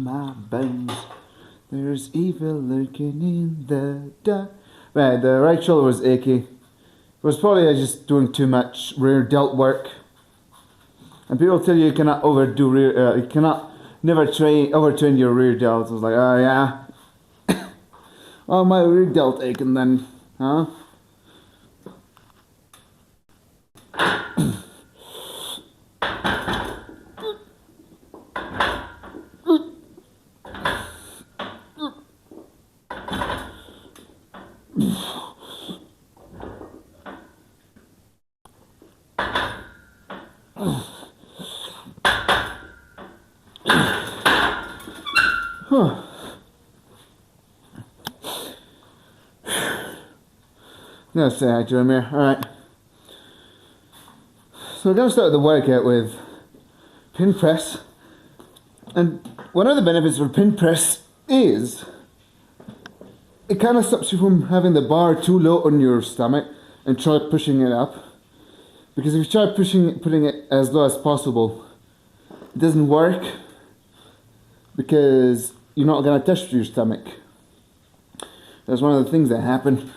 my bones. There's evil lurking in the dark. Right, the right shoulder was achy. It was probably just doing too much rear delt work. And people tell you cannot overdo rear, you cannot never overtrain your rear delts. I was like, oh yeah. Oh, my rear delt aching then, huh? Huh. No, say hi to him here. Alright. So we're going to start the workout with pin press. And one of the benefits of pin press is it kind of stops you from having the bar too low on your stomach and try pushing it up. Because if you try putting it as low as possible, it doesn't work because you're not going to touch your stomach. That's one of the things that happen.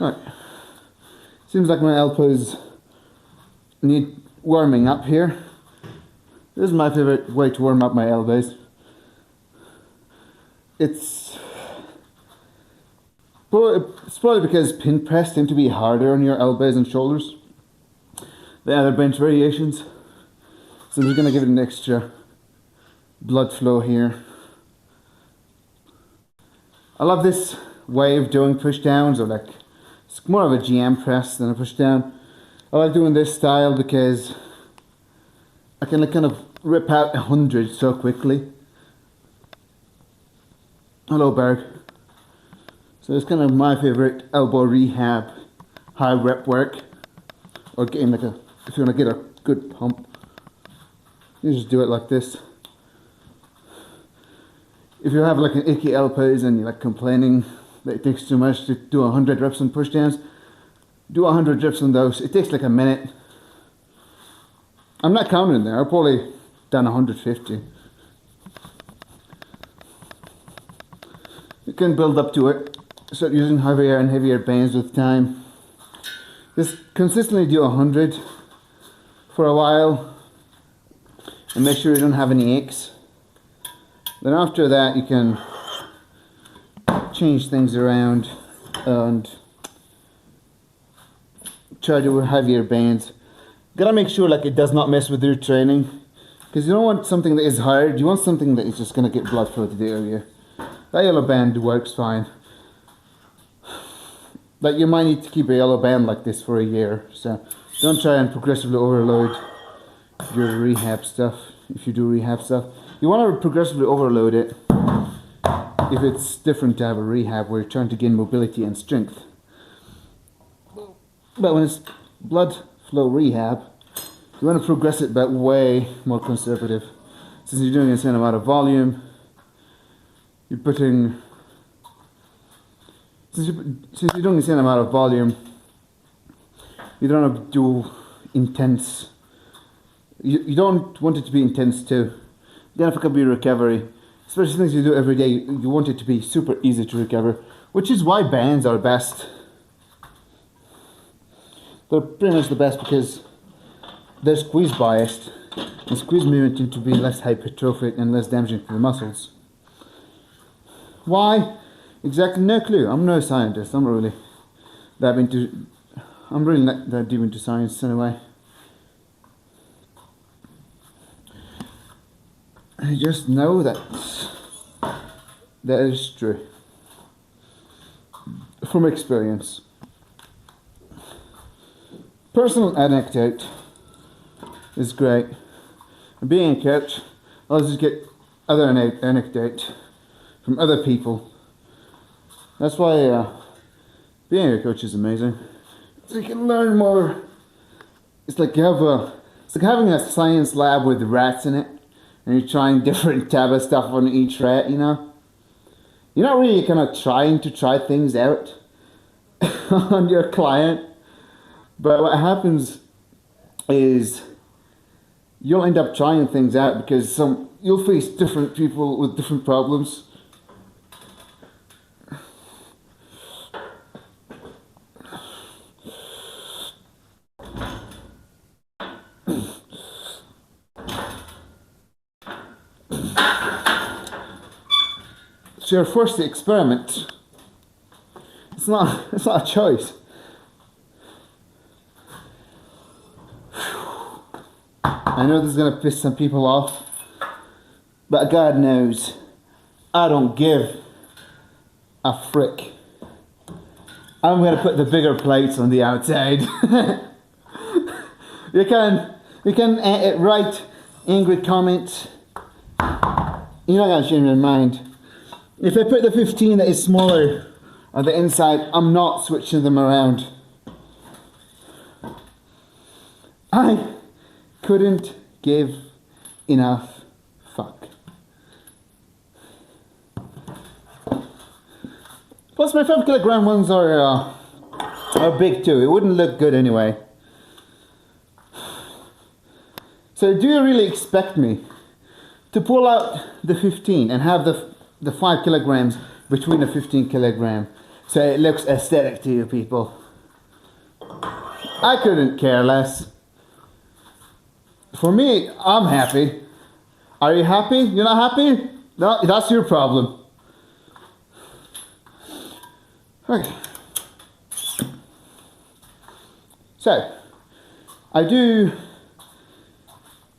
Right. Seems like my elbows need warming up here. This is my favorite way to warm up my elbows. It's probably because pin press tend to be harder on your elbows and shoulders than other bench variations. So I'm just going to give it an extra blood flow here. I love this way of doing push downs, or like it's more of a GM press than a push down. I like doing this style because I can kind of rip out 100 so quickly. Hello, Berg. So it's kind of my favorite elbow rehab, high rep work, or getting like if you want to get a good pump, you just do it like this. If you have like an achy elbows and you're like complaining that it takes too much to do 100 reps on push downs, do 100 reps on those. It takes like a minute. I'm not counting there, I've probably done 150. You can build up to it. Start using heavier and heavier bands with time. Just consistently do 100 for a while and make sure you don't have any aches. Then after that you can change things around and try to do heavier bands. Gotta make sure like it does not mess with your training, because you don't want something that is hard, you want something that is just gonna get blood flow to the area. That yellow band works fine. Like you might need to keep a yellow band like this for a year, so don't try and progressively overload your rehab stuff. If you do rehab stuff, you want to progressively overload it if it's different to have a rehab where you're trying to gain mobility and strength. But when it's blood flow rehab, you want to progress it but way more conservative. Since you're doing the same amount of volume, you're putting, since you're doing the same amount of volume, you don't have to do intense, you don't want it to be intense too. Then if it could be recovery, especially things you do every day, you want it to be super easy to recover, which is why bands are best. They're pretty much the best because they're squeeze biased, and squeeze movement tend to be less hypertrophic and less damaging to the muscles. Why? Exactly, no clue. I'm no scientist. I'm really not that deep into science anyway. I just know that is true from experience. Personal anecdote is great. And being a coach, I'll just get other anecdote from other people. That's why being a coach is amazing. So you can learn more. It's like it's like having a science lab with rats in it, and you're trying different type of stuff on each rat. You know, you're not really kind of trying to try things out on your client, but what happens is you'll end up trying things out because you'll face different people with different problems. So you're forced to experiment. It's not a choice. I know this is going to piss some people off, but God knows I don't give a frick. I'm going to put the bigger plates on the outside. you can write angry comments. You're not going to change my mind. If I put the 15 that is smaller on the inside, I'm not switching them around. I couldn't give enough fuck. Plus my 5 kilogram ones are big too. It wouldn't look good anyway. So do you really expect me to pull out the 15 and have the 5 kilograms between the 15 kilogram so it looks aesthetic to you people? I couldn't care less. For me, I'm happy. Are you happy? You're not happy? No, that's your problem. Okay. So, I do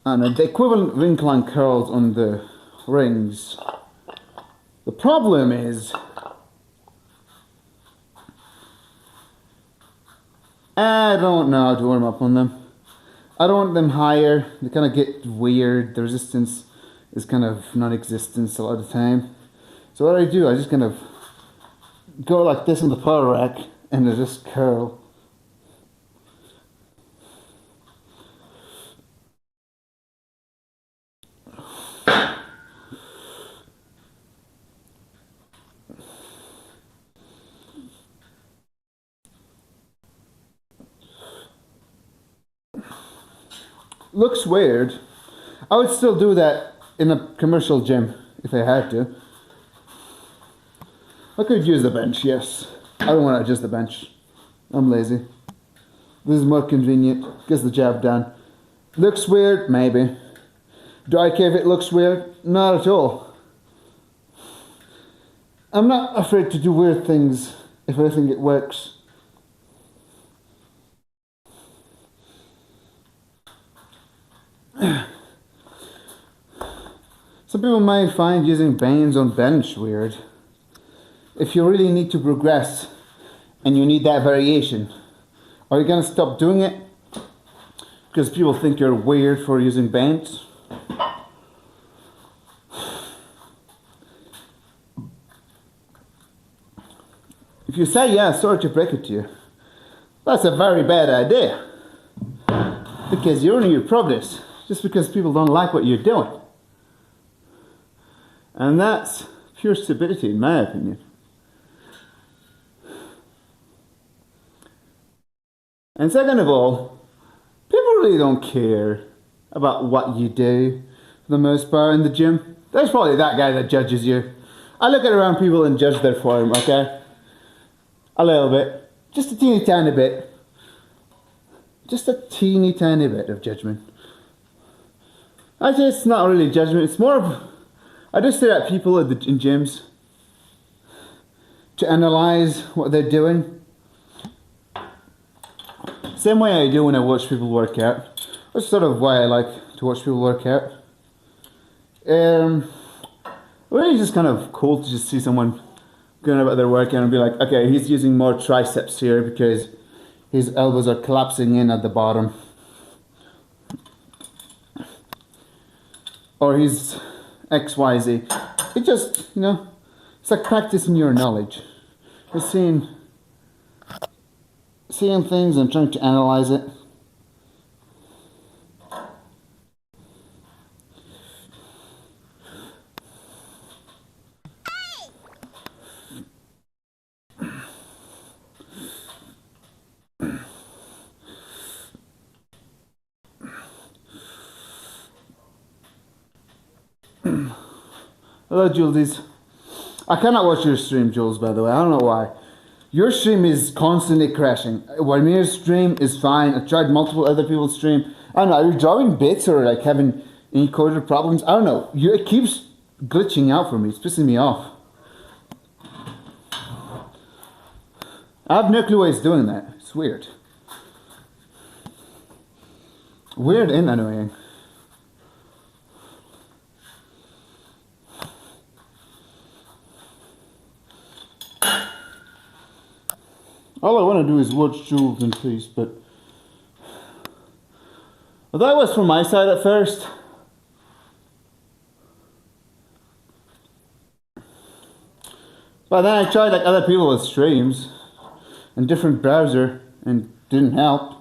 the equivalent of incline curls on the rings. The problem is I don't know how to warm up on them. I don't want them higher. They kind of get weird. The resistance is kind of non-existent a lot of the time. So what I do, I just kind of go like this on the power rack and I just curl. Looks weird. I would still do that in a commercial gym if I had to. I could use the bench, yes. I don't want to adjust the bench. I'm lazy. This is more convenient. Gets the job done. Looks weird? Maybe. Do I care if it looks weird? Not at all. I'm not afraid to do weird things if I think it works. Some people might find using bands on bench weird. If you really need to progress and you need that variation, are you going to stop doing it because people think you're weird for using bands? If you say yes, sorry to break it to you, that's a very bad idea because you're only your progress just because people don't like what you're doing. And that's pure stupidity, in my opinion. And second of all, people really don't care about what you do for the most part in the gym. There's probably that guy that judges you. I look at around people and judge their form, okay? A little bit. Just a teeny tiny bit. Just a teeny tiny bit of judgment. Actually, it's not really judgment, it's more of... I just stare at people in gyms to analyze what they're doing. Same way I do when I watch people work out. That's sort of why I like to watch people work out. Really just kind of cool to just see someone going about their workout and be like, okay, he's using more triceps here because his elbows are collapsing in at the bottom. or he's XYZ. It just, it's like practicing your knowledge. Just seeing things and trying to analyze it. Hello, Jules. I cannot watch your stream, Jules, by the way. I don't know why. Your stream is constantly crashing. Warmir's stream is fine. I've tried multiple other people's stream. I don't know, are you drawing bits or like having encoder problems? I don't know. It keeps glitching out for me. It's pissing me off. I have no clue why it's doing that. It's weird. Weird and annoying. All I want to do is watch Jules in peace, but well, that was from my side at first. But then I tried like other people's streams and different browser and didn't help.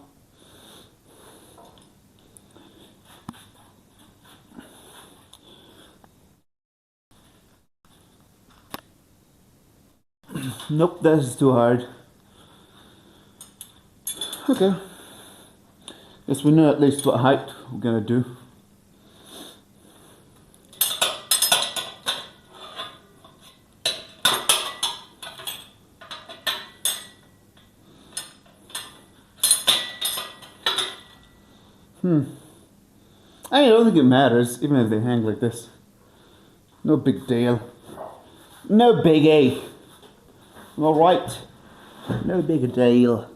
Nope, this is too hard. Okay. Guess we know at least what height we're gonna do. I don't think it matters, even if they hang like this. No big deal. No biggie. Alright. No big deal.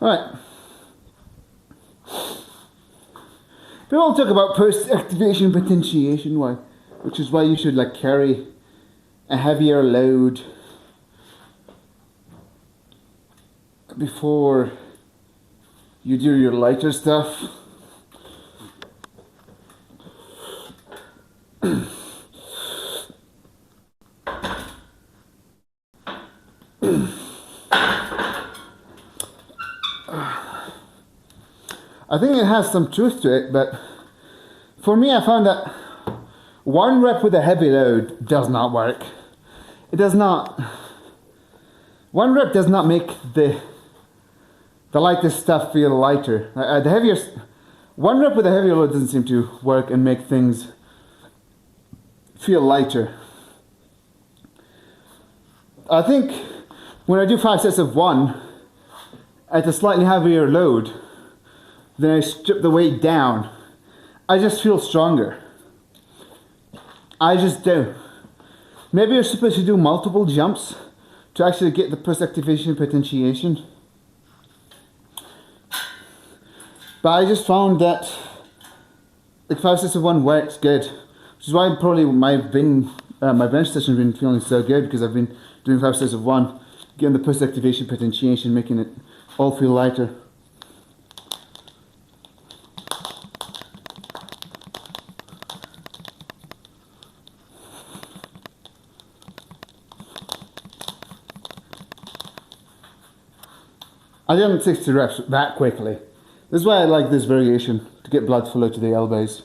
Alright. People talk about post-activation potentiation, which is why you should like carry a heavier load before you do your lighter stuff. I think it has some truth to it, but for me I found that one rep with a heavy load does not work. It does not. One rep does not make the lightest stuff feel lighter. One rep with a heavier load doesn't seem to work and make things feel lighter. I think when I do 5 sets of 1 at a slightly heavier load, then I strip the weight down, I just feel stronger. I just do. Maybe you're supposed to do multiple jumps to actually get the post-activation potentiation. But I just found that like 5 sets of 1 works good, which is why probably my bench session has been feeling so good, because I've been doing 5 sets of 1, getting the post-activation potentiation, making it all feel lighter. I didn't 60 reps that quickly. This is why I like this variation, to get blood flow to the elbows.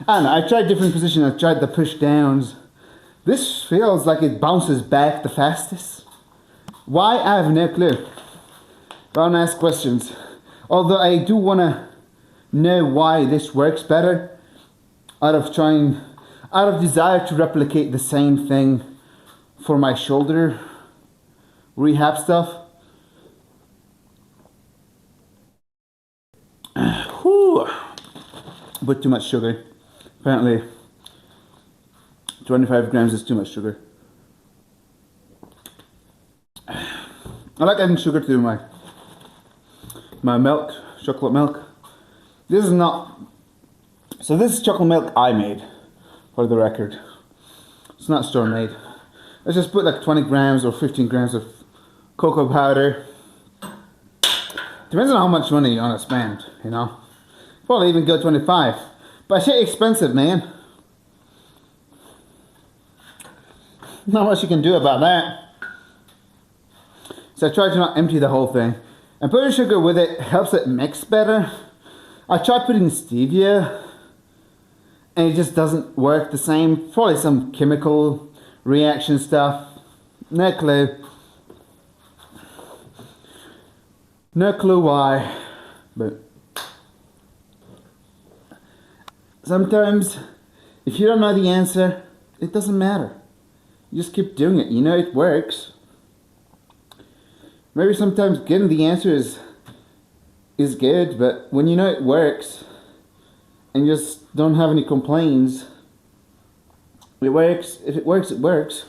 And I tried different positions, I tried the push downs. This feels like it bounces back the fastest. Why? I have no clue. Don't ask questions. Although I do want to know why this works better, out of desire to replicate the same thing for my shoulder rehab stuff. Whew. But too much sugar. Apparently 25 grams is too much sugar. I like adding sugar to my milk, chocolate milk. This is not, so this is chocolate milk I made, for the record. It's not store made. Let's just put like 20 grams or 15 grams of cocoa powder. Depends on how much money you want to spend, you know. Probably even go 25. But shit expensive, man. Not much you can do about that. So I try to not empty the whole thing. And putting sugar with it helps it mix better. I tried putting stevia and it just doesn't work the same. Probably some chemical reaction stuff. No clue. No clue why. But sometimes if you don't know the answer, it doesn't matter. You just keep doing it. You know it works. Maybe sometimes getting the answer is good, but when you know it works and you just don't have any complaints, it works. If it works, it works.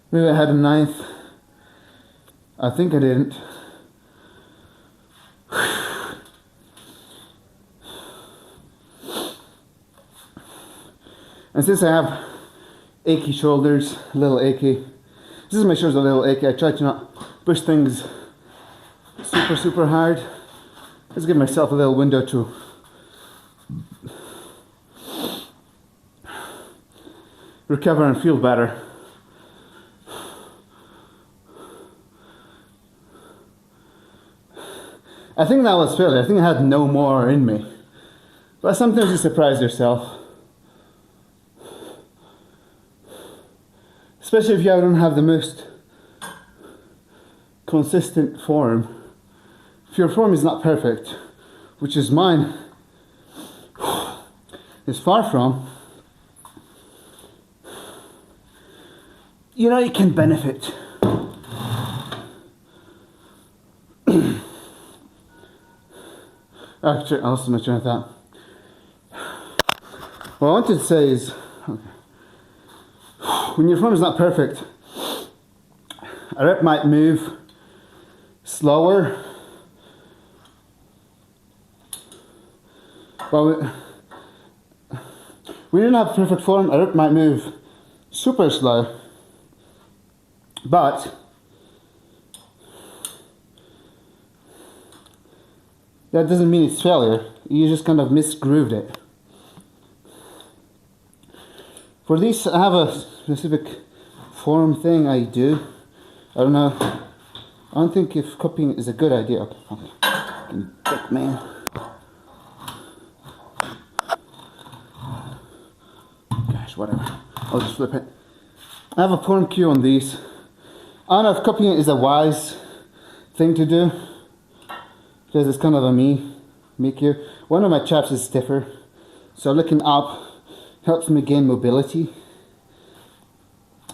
Maybe I had a ninth. I think I didn't. And since I have achy shoulders, a little achy, this is my shoulders a little achy, I try to not push things super hard. Let's give myself a little window to recover and feel better. I think that was failure. I think I had no more in me. But sometimes you surprise yourself. Especially if you don't have the most consistent form. If your form is not perfect, which is mine, is far from, you know you can benefit. Actually, I lost my train of thought. What I wanted to say is, okay, when your form is not perfect, a rep might move slower. Well, when you don't have perfect form, a rep might move super slow. But that doesn't mean it's failure. You just kind of misgrooved it. For these, I have a specific form thing I do. I don't know. I don't think if copying is a good idea. Okay. Dick, man. Gosh, whatever. I'll just flip it. I have a form cue on these. I don't know if copying is a wise thing to do, because it's kind of a me cue. One of my chaps is stiffer, so looking up helps me gain mobility.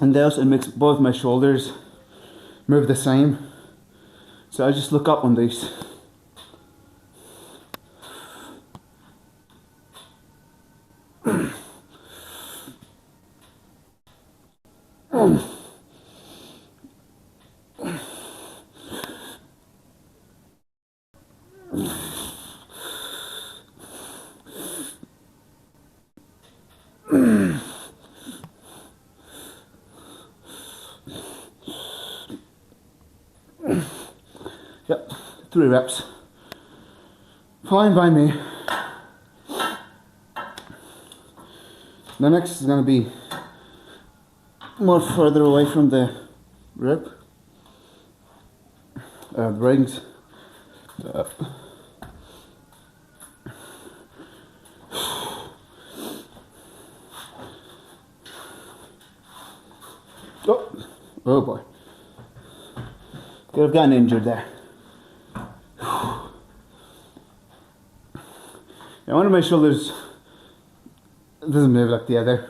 And also it makes both my shoulders move the same. So I just look up on these. 3 reps. Fine by me. The next is going to be more further away from the rib, rings. Oh boy. Could have gotten injured there. Yeah, one of my shoulders doesn't move like the other.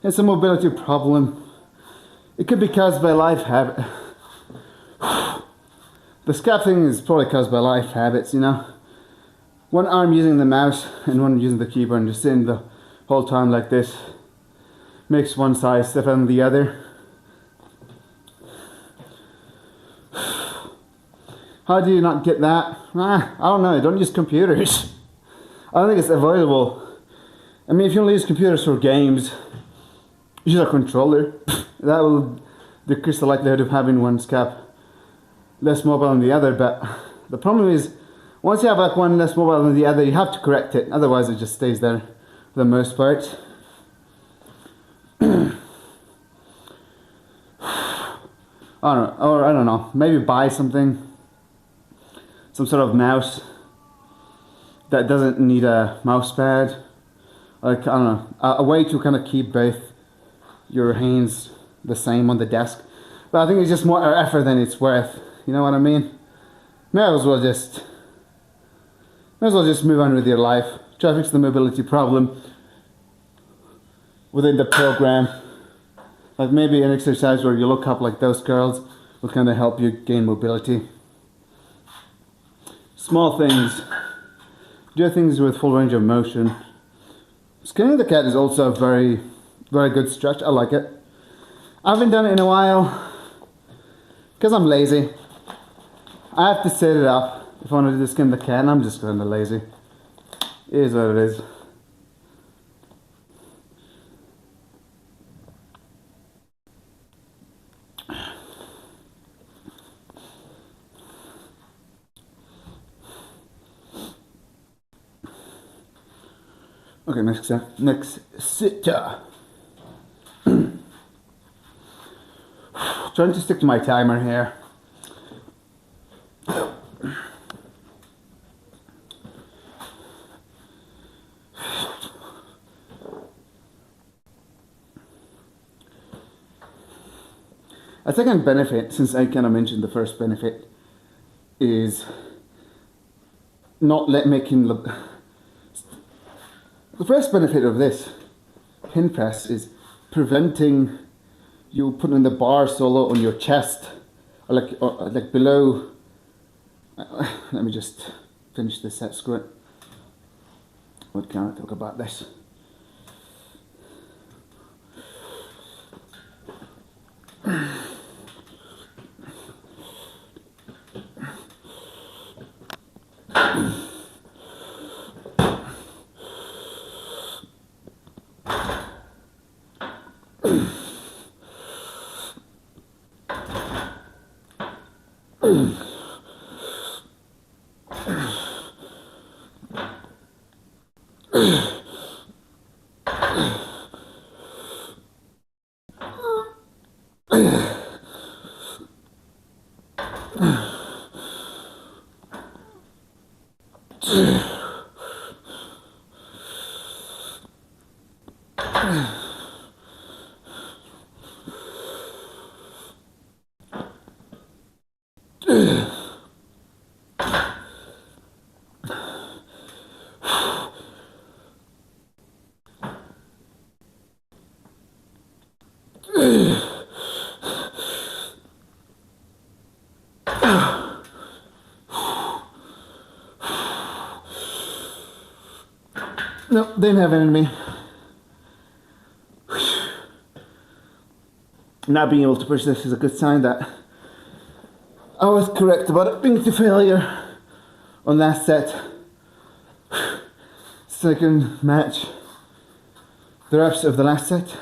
It's a mobility problem. It could be caused by life habit. The scap thing is probably caused by life habits, you know. One arm using the mouse and one using the keyboard and just sitting the whole time like this makes one side step on the other. How do you not get that? I don't know, don't use computers. I don't think it's avoidable. I mean, if you only use computers for games, use a controller. That will decrease the likelihood of having one scap less mobile than the other, but the problem is, once you have like one less mobile than the other, you have to correct it, otherwise it just stays there for the most part. I don't know, maybe buy something, some sort of mouse that doesn't need a mouse pad, like, I don't know, a way to kind of keep both your hands the same on the desk. But I think it's just more effort than it's worth, you know what I mean? May as well just move on with your life, try to fix the mobility problem within the program. Like maybe an exercise where you look up like those girls will kind of help you gain mobility. Small things. Do things with full range of motion. Skinning the cat is also a very, very good stretch. I like it. I haven't done it in a while because I'm lazy. I have to set it up if I want to do skin the cat, and I'm just kind of lazy. It is what it is. Okay, next sitter. Trying to stick to my timer here. A second benefit, since I kind of mentioned the first benefit, is not making the first benefit of this pin press is preventing you putting the bar so low on your chest, or like below. Let me just finish this set. Screw it. What can I talk about this? No, didn't have it in me. Not being able to push this is a good sign that I was correct about it being to failure on that set. Second match, the reps of the last set.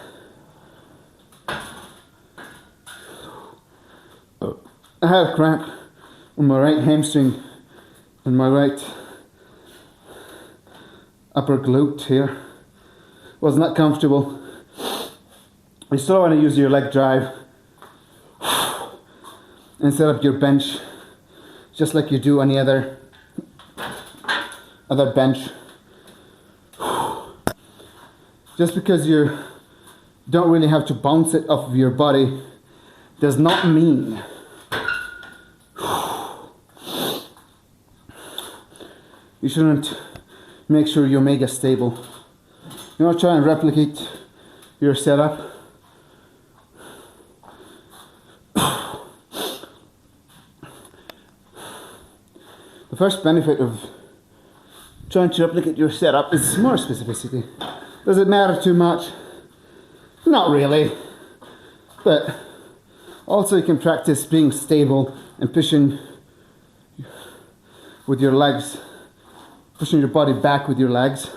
I had a cramp on my right hamstring and my right upper glute here. Wasn't that comfortable. You still want to use your leg drive and set up your bench just like you do any other bench. Just because you don't really have to bounce it off of your body does not mean you shouldn't make sure your omega stable. You want to try and replicate your setup. The first benefit of trying to replicate your setup is more specificity. Does it matter too much? Not really. But also you can practice being stable and pushing with your legs, pushing your body back with your legs.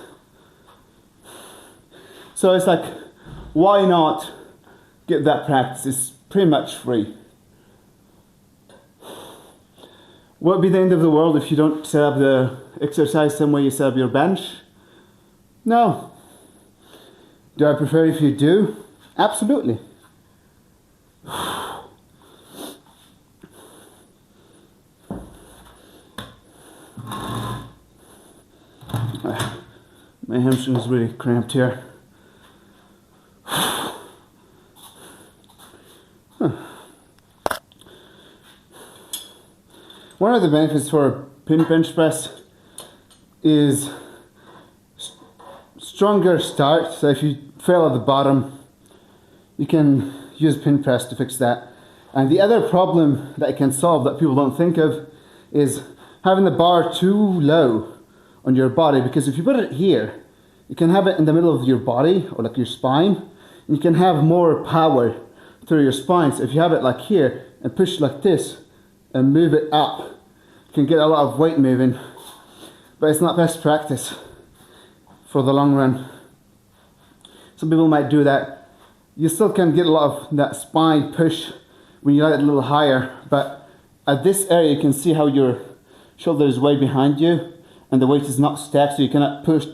So it's like, why not get that practice? It's pretty much free. Will it be the end of the world if you don't set up the exercise same way you set up your bench? No. Do I prefer if you do? Absolutely. My hamstring is really cramped here. One of the benefits for pin bench press is stronger start. So if you fail at the bottom, you can use pin press to fix that. And the other problem that it can solve that people don't think of is having the bar too low on your body, because if you put it here, you can have it in the middle of your body or like your spine, and you can have more power through your spine. So if you have it like here and push like this and move it up, you can get a lot of weight moving, but it's not best practice for the long run. Some people might do that. You still can get a lot of that spine push when you let it a little higher, but at this area you can see how your shoulder is way behind you and the weight is not stacked, so you cannot push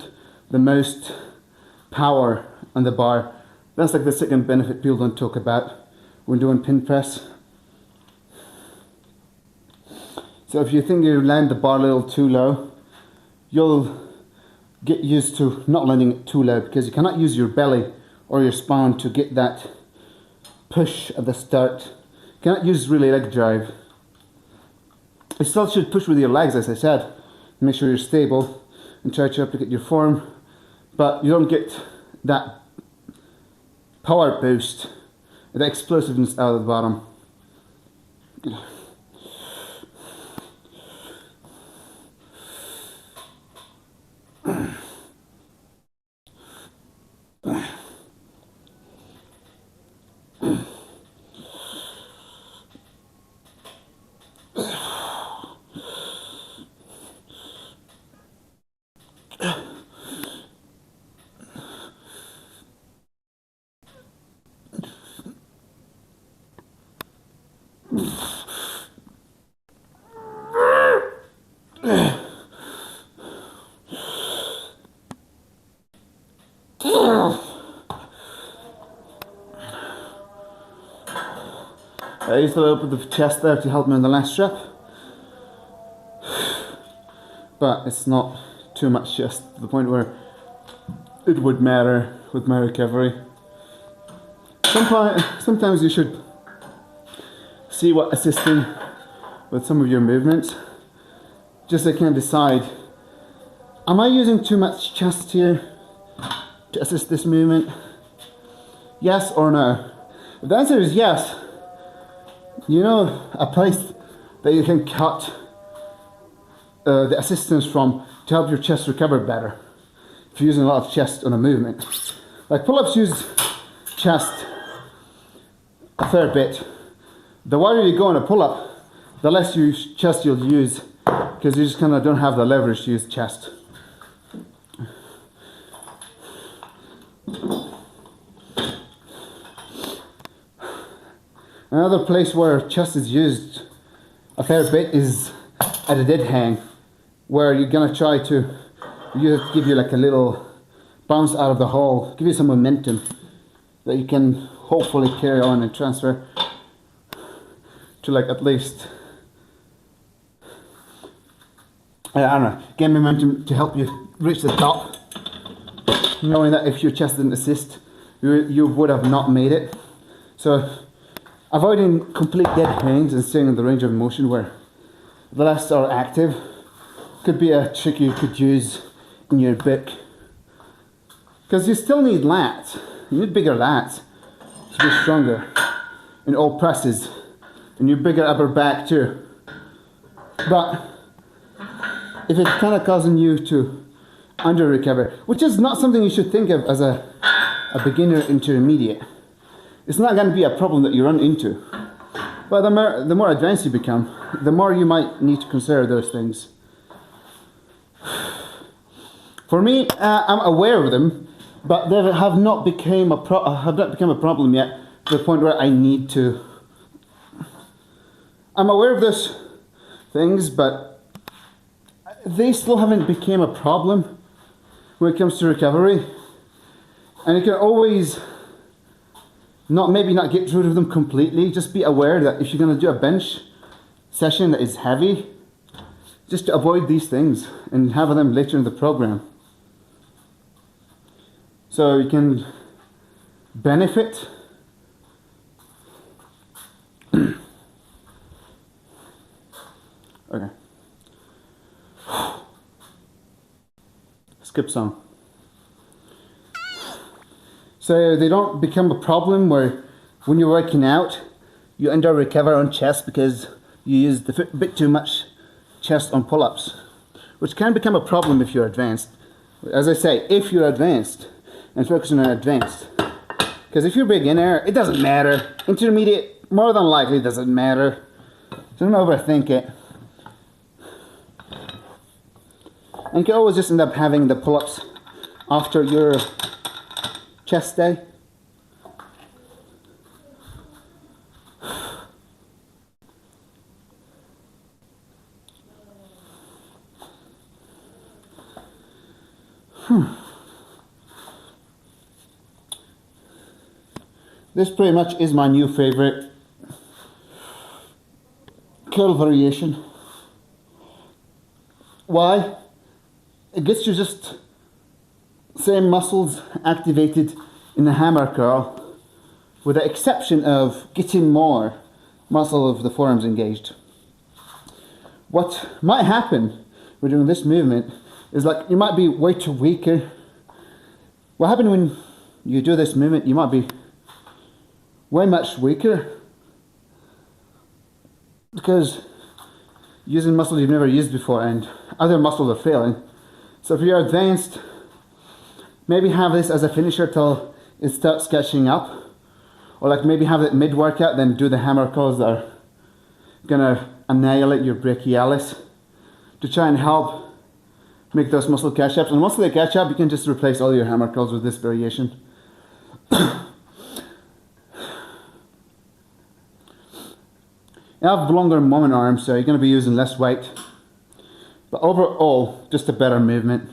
the most power on the bar. That's like the second benefit people don't talk about when doing pin press. So if you think you land the bar a little too low, you'll get used to not landing it too low, because you cannot use your belly or your spine to get that push at the start. You cannot use really leg drive. You still should push with your legs, as I said. Make sure you're stable and try to replicate your form, but you don't get that power boost, the explosiveness out of the bottom. I used a little bit of chest there to help me on the last rep, but it's not too much chest to the point where it would matter with my recovery. Sometimes you should see what assisting with some of your movements, just so you can decide, am I using too much chest here to assist this movement? Yes or no? If the answer is yes, you know a place that you can cut the assistance from to help your chest recover better if you're using a lot of chest on a movement. Like pull-ups use chest a fair bit. The wider you go on a pull-up, the less chest you'll use, because you just kind of don't have the leverage to use chest. Another place where chest is used a fair bit is at a dead hang, where you're gonna try to give you like a little bounce out of the hole, give you some momentum that you can hopefully carry on and transfer to like at least, I don't know, gain momentum to help you reach the top, knowing that if your chest didn't assist, you would have not made it. So avoiding complete dead hangs and staying in the range of motion where the lats are active could be a trick you could use in your book. Because you still need lats. You need bigger lats to be stronger in all presses, and your bigger upper back too. But if it's kind of causing you to under recover, which is not something you should think of as a beginner intermediate, it's not going to be a problem that you run into. But the more advanced you become, the more you might need to consider those things. For me, I'm aware of them, but they have not become a problem yet to the point where I need to. I'm aware of those things, but they still haven't become a problem when it comes to recovery. And you can always maybe not get rid of them completely. Just be aware that if you're going to do a bench session that is heavy, just to avoid these things and have them later in the program, so you can benefit. Okay. Skip song. So they don't become a problem where when you're working out, you under recover on chest because you use a bit too much chest on pull-ups, which can become a problem if you're advanced. As I say, if you're advanced and focusing on advanced. Because if you're beginner, it doesn't matter. Intermediate, more than likely doesn't matter. Don't overthink it. And you can always just end up having the pull-ups after your chest day. This pretty much is my new favorite curl variation. Why? It gets you just same muscles activated in the hammer curl, with the exception of getting more muscle of the forearms engaged. What might happen when doing this movement is like you might be way too weaker. What happens when you do this movement, you might be way much weaker because using muscles you've never used before and other muscles are failing. So if you're advanced, maybe have this as a finisher till it starts catching up, or like maybe have it mid-workout, then do the hammer curls that are gonna annihilate your brachialis to try and help make those muscle catch-ups. And once they catch up, you can just replace all your hammer curls with this variation. You have longer moment arms, so you're going to be using less weight. But overall, just a better movement.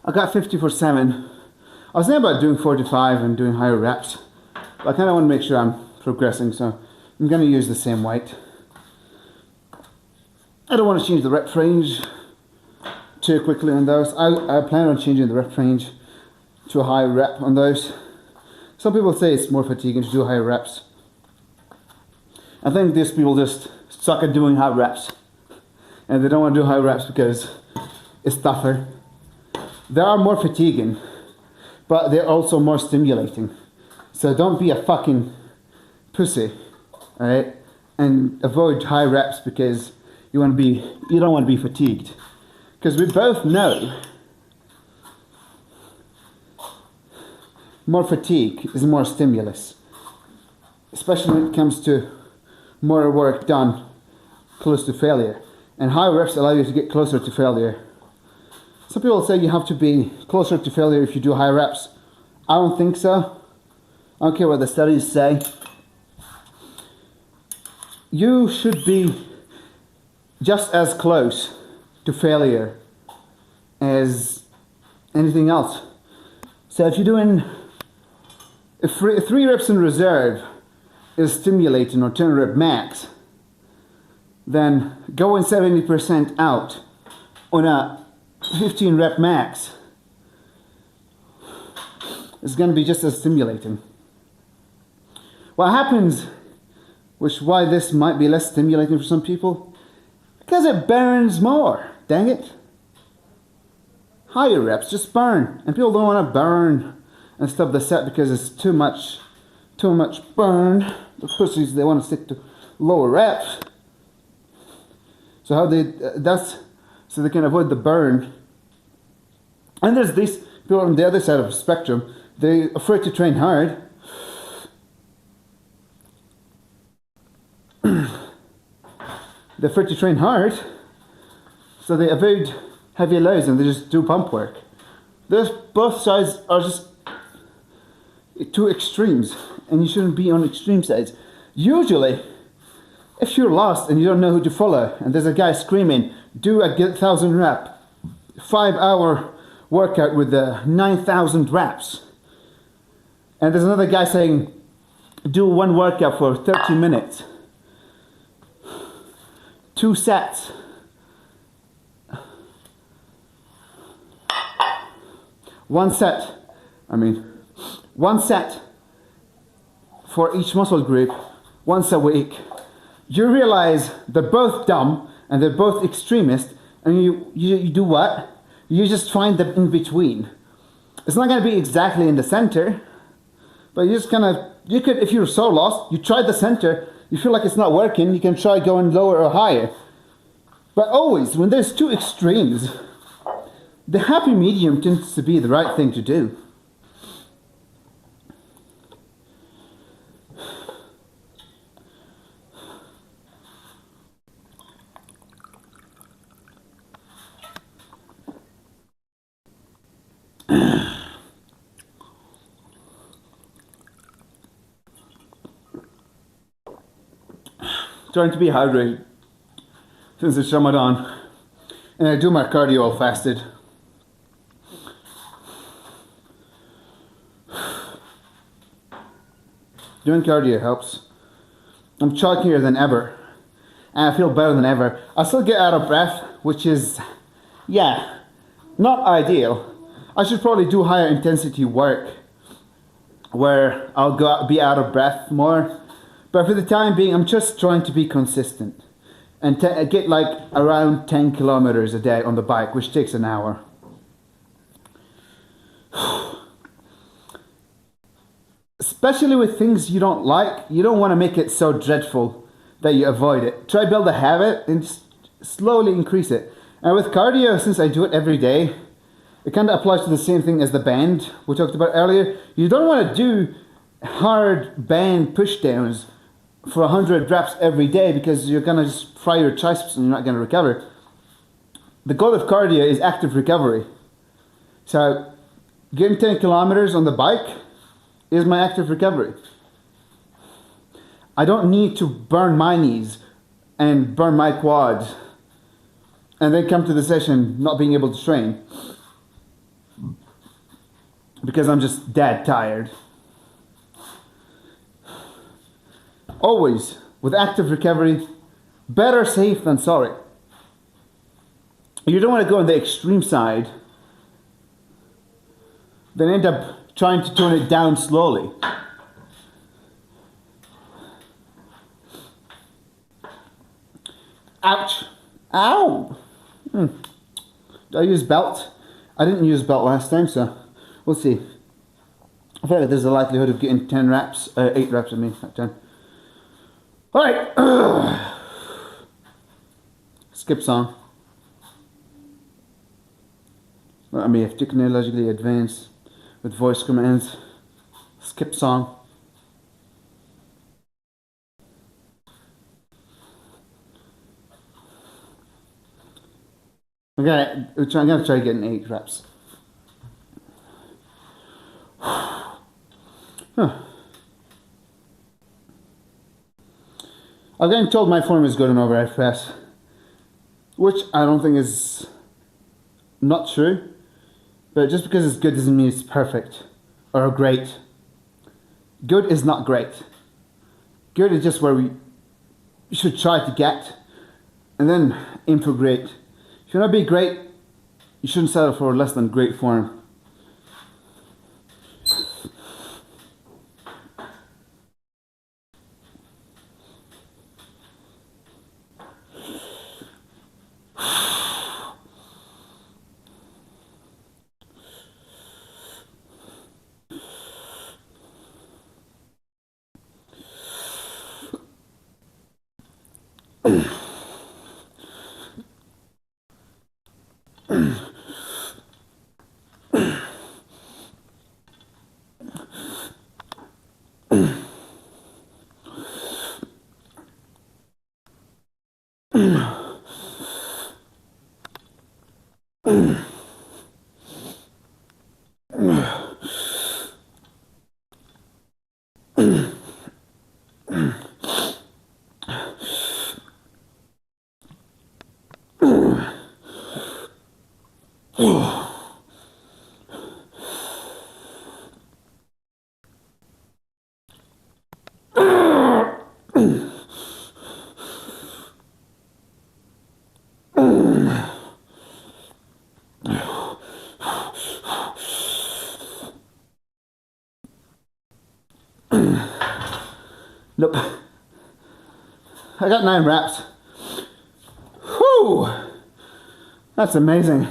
I got 54.7. I was thinking about doing 45 and doing higher reps, but I kind of want to make sure I'm progressing, so I'm going to use the same weight. I don't want to change the rep range too quickly on those. I plan on changing the rep range to a higher rep on those. Some people say it's more fatiguing to do higher reps. I think these people just suck at doing high reps, and they don't want to do high reps because it's tougher. They are more fatiguing, but they're also more stimulating. So don't be a fucking pussy, alright? And avoid high reps because you don't want to be fatigued. Because we both know more fatigue is more stimulus, especially when it comes to more work done close to failure. And high reps allow you to get closer to failure. Some people say you have to be closer to failure if you do high reps. I don't think so. I don't care what the studies say. You should be just as close to failure as anything else. So if you're doing three reps in reserve is stimulating or 10 rep max, then going 70% out on a 15 rep max is going to be just as stimulating. What happens, which why this might be less stimulating for some people, because it burns more, dang it. Higher reps just burn, and people don't want to burn and stop the set because it's too much burn. The pussies, they want to stick to lower reps. So how so they can avoid the burn. And there's these people on the other side of the spectrum. They're afraid to train hard. They're afraid to train hard, so they avoid heavy loads and they just do pump work. Both sides are just two extremes, and you shouldn't be on extreme sides. Usually, if you're lost and you don't know who to follow, and there's a guy screaming, do a 1,000 rep, 5-hour workout with 9,000 reps, and there's another guy saying, do one workout for 30 minutes, 2 sets, one set for each muscle group, once a week. You realize they're both dumb and they're both extremists, and you do what? You just find the in between. It's not going to be exactly in the center, but you could, if you're so lost, you try the center, you feel like it's not working, you can try going lower or higher. But always, when there's two extremes, the happy medium tends to be the right thing to do. Trying to be hydrated since it's Ramadan, and I do my cardio all fasted. Doing cardio helps. I'm chalkier than ever, and I feel better than ever. I still get out of breath, which is, not ideal. I should probably do higher intensity work where I'll be out of breath more. But for the time being, I'm just trying to be consistent and get like around 10 kilometers a day on the bike, which takes an hour. Especially with things you don't like, you don't want to make it so dreadful that you avoid it. Try build a habit and just slowly increase it. And with cardio, since I do it every day, it kind of applies to the same thing as the band we talked about earlier. You don't want to do hard band pushdowns for 100 reps every day because you're going to just fry your triceps and you're not going to recover. The goal of cardio is active recovery. So getting 10 kilometers on the bike is my active recovery. I don't need to burn my knees and burn my quads and then come to the session not being able to train because I'm just dead tired. Always, with active recovery, better safe than sorry. You don't want to go on the extreme side, then end up trying to tone it down slowly. Ouch! Ow! Do I use belt? I didn't use belt last time, so we'll see. I feel like there's a likelihood of getting 8 reps, not 10. Alright. Skip song. I mean, if technologically advanced with voice commands. Skip song. Okay, I'm gonna try getting 8 reps. Huh. I'm getting told my form is good on overhead press, which I don't think is not true. But just because it's good doesn't mean it's perfect or great. Good is not great. Good is just where we should try to get, and then aim for great. If you want to be great, you shouldn't settle for less than great form. Nope. I got 9 reps. Whew! That's amazing.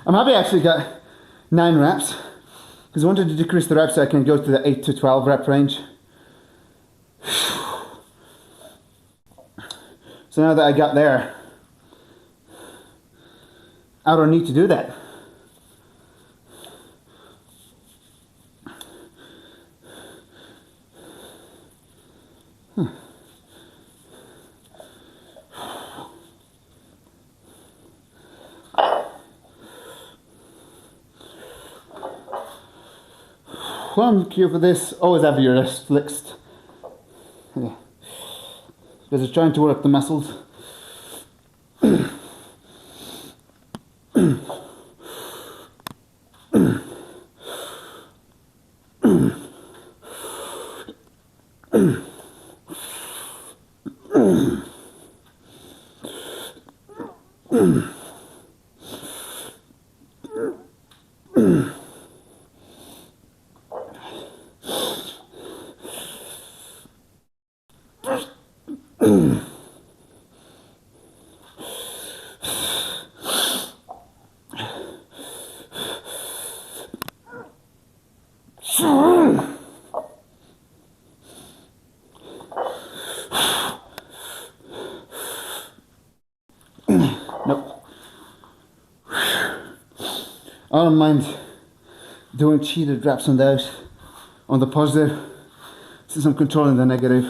I'm happy I actually got 9 reps because I wanted to decrease the reps so I can go to the 8 to 12 rep range. So now that I got there, I don't need to do that. One cue for this, always have your wrist flexed. Yeah. Because it's trying to work the muscles. Nope. I don't mind doing cheated reps on those, on the positive, since I'm controlling the negative.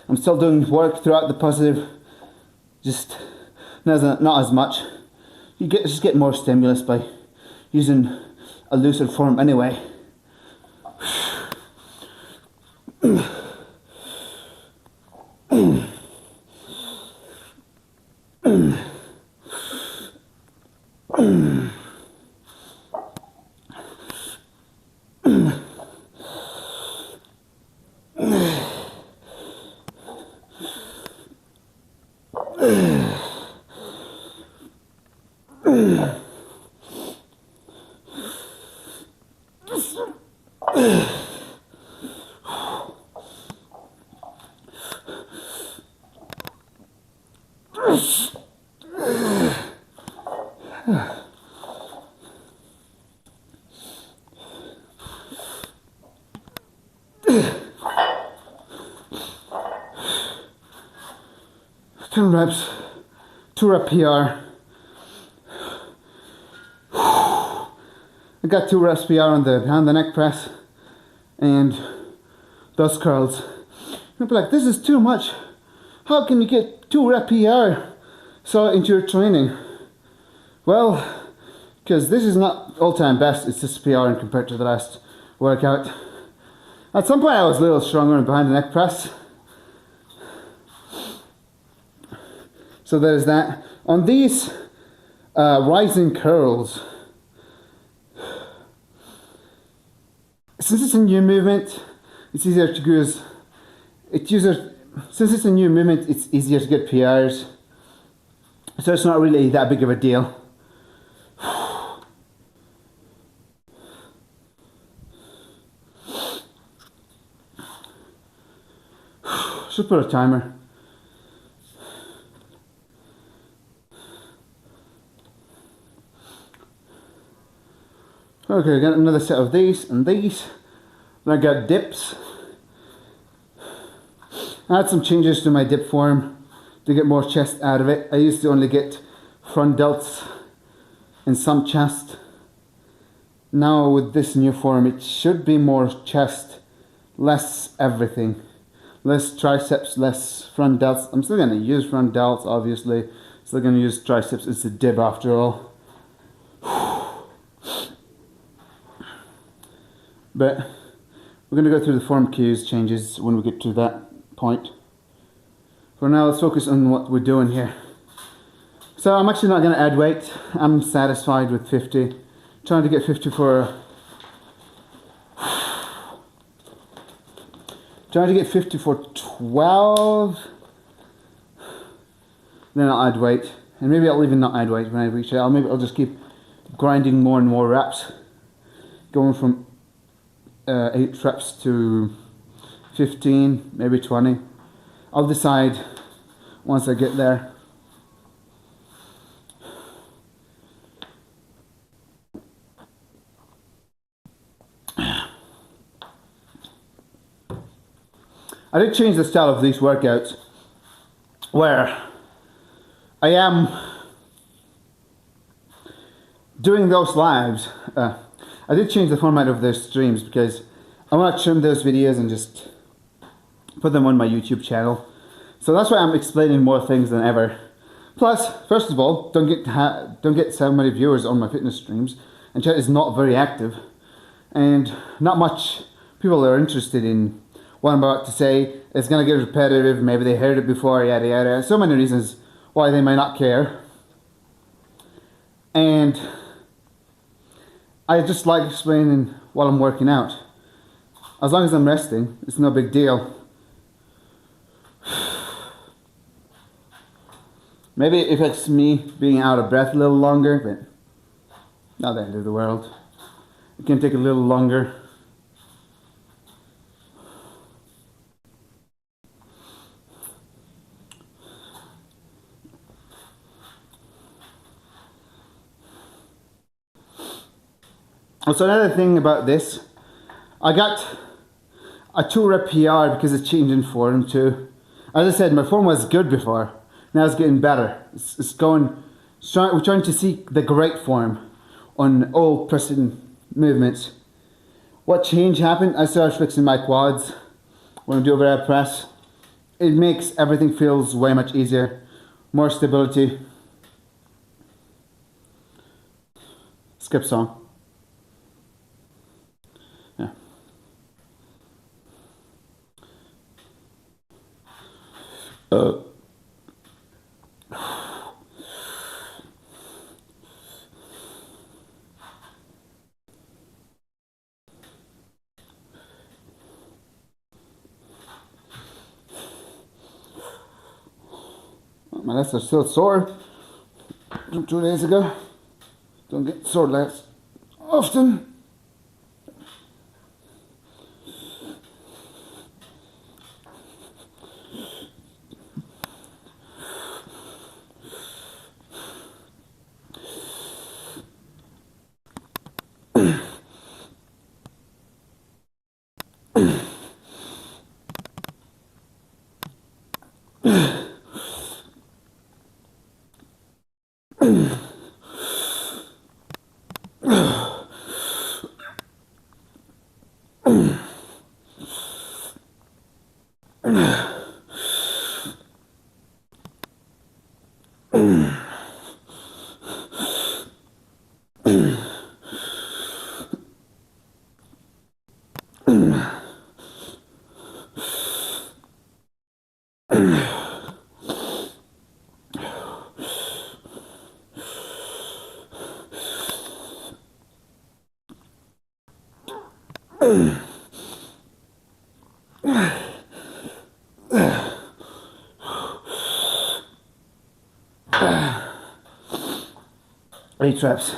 I'm still doing work throughout the positive, just not as much. You just get more stimulus by using a looser form anyway. 10 reps, 2 rep PR. I got 2 reps PR on the behind the neck press and those curls. You'll be like, this is too much. How can you get 2 rep PR so into your training? Well, because this is not all-time best, it's just PR compared to the last workout. At some point I was a little stronger behind the neck press. So there's that. On these rising curls, since it's a new movement, it's easier to use. Since it's a new movement, it's easier to get PRs. So it's not really that big of a deal. Should put a timer. Okay, got another set of these and these. Then I got dips. I had some changes to my dip form to get more chest out of it. I used to only get front delts and some chest. Now with this new form, it should be more chest, less everything. Less triceps, less front delts. I'm still going to use front delts, obviously. Still going to use triceps. It's a dip after all. But we're going to go through the form cues changes when we get to that point. For now, let's focus on what we're doing here. So I'm actually not going to add weight. I'm satisfied with 50. Trying to get 50 for... Trying to get 50 for 12. Then I'll add weight. And maybe I'll even not add weight when I reach it. Maybe I'll just keep grinding more and more reps. Going from 8 reps to 15, maybe 20. I'll decide once I get there. I did change the style of these workouts where I am doing those lives. I did change the format of those streams because I want to trim those videos and just put them on my YouTube channel. So that's why I'm explaining more things than ever. Plus, first of all, don't get so many viewers on my fitness streams, and chat is not very active, and not much people are interested in what I'm about to say. It's gonna get repetitive. Maybe they heard it before, yada yada. So many reasons why they might not care. And I just like explaining while I'm working out. As long as I'm resting, it's no big deal. Maybe it affects me being out of breath a little longer, but not the end of the world. It can take a little longer. So another thing about this, I got a 2 rep PR because it's changing form too. As I said, my form was good before. Now it's getting better. We're trying to see the great form on all pressing movements. What change happened? I started fixing my quads when I do overhead press. It makes everything feels way much easier, more stability. Skip song. Yeah. My legs are still sore from 2 days ago. Don't get sore legs often. 8 reps.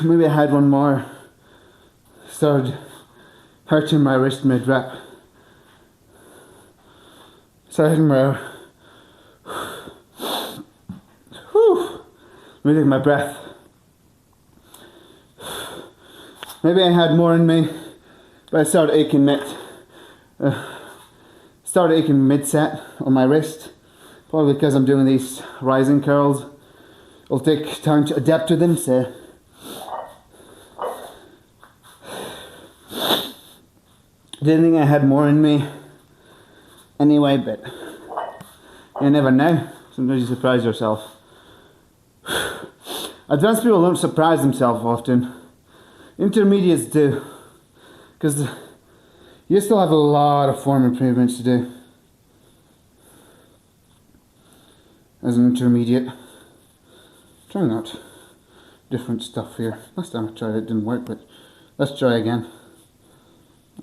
Maybe I had one more. Started hurting my wrist mid-rep. Started hitting my... Whew. Let me take my breath. Maybe I had more in me, but I started aching mid-set on my wrist. Probably because I'm doing these rising curls. It'll take time to adapt to them, so... Didn't think I had more in me anyway, but you never know. Sometimes you surprise yourself. Advanced people don't surprise themselves often. Intermediates do, because you still have a lot of form improvements to do as an intermediate. Trying out different stuff here. Last time I tried it didn't work, but let's try again.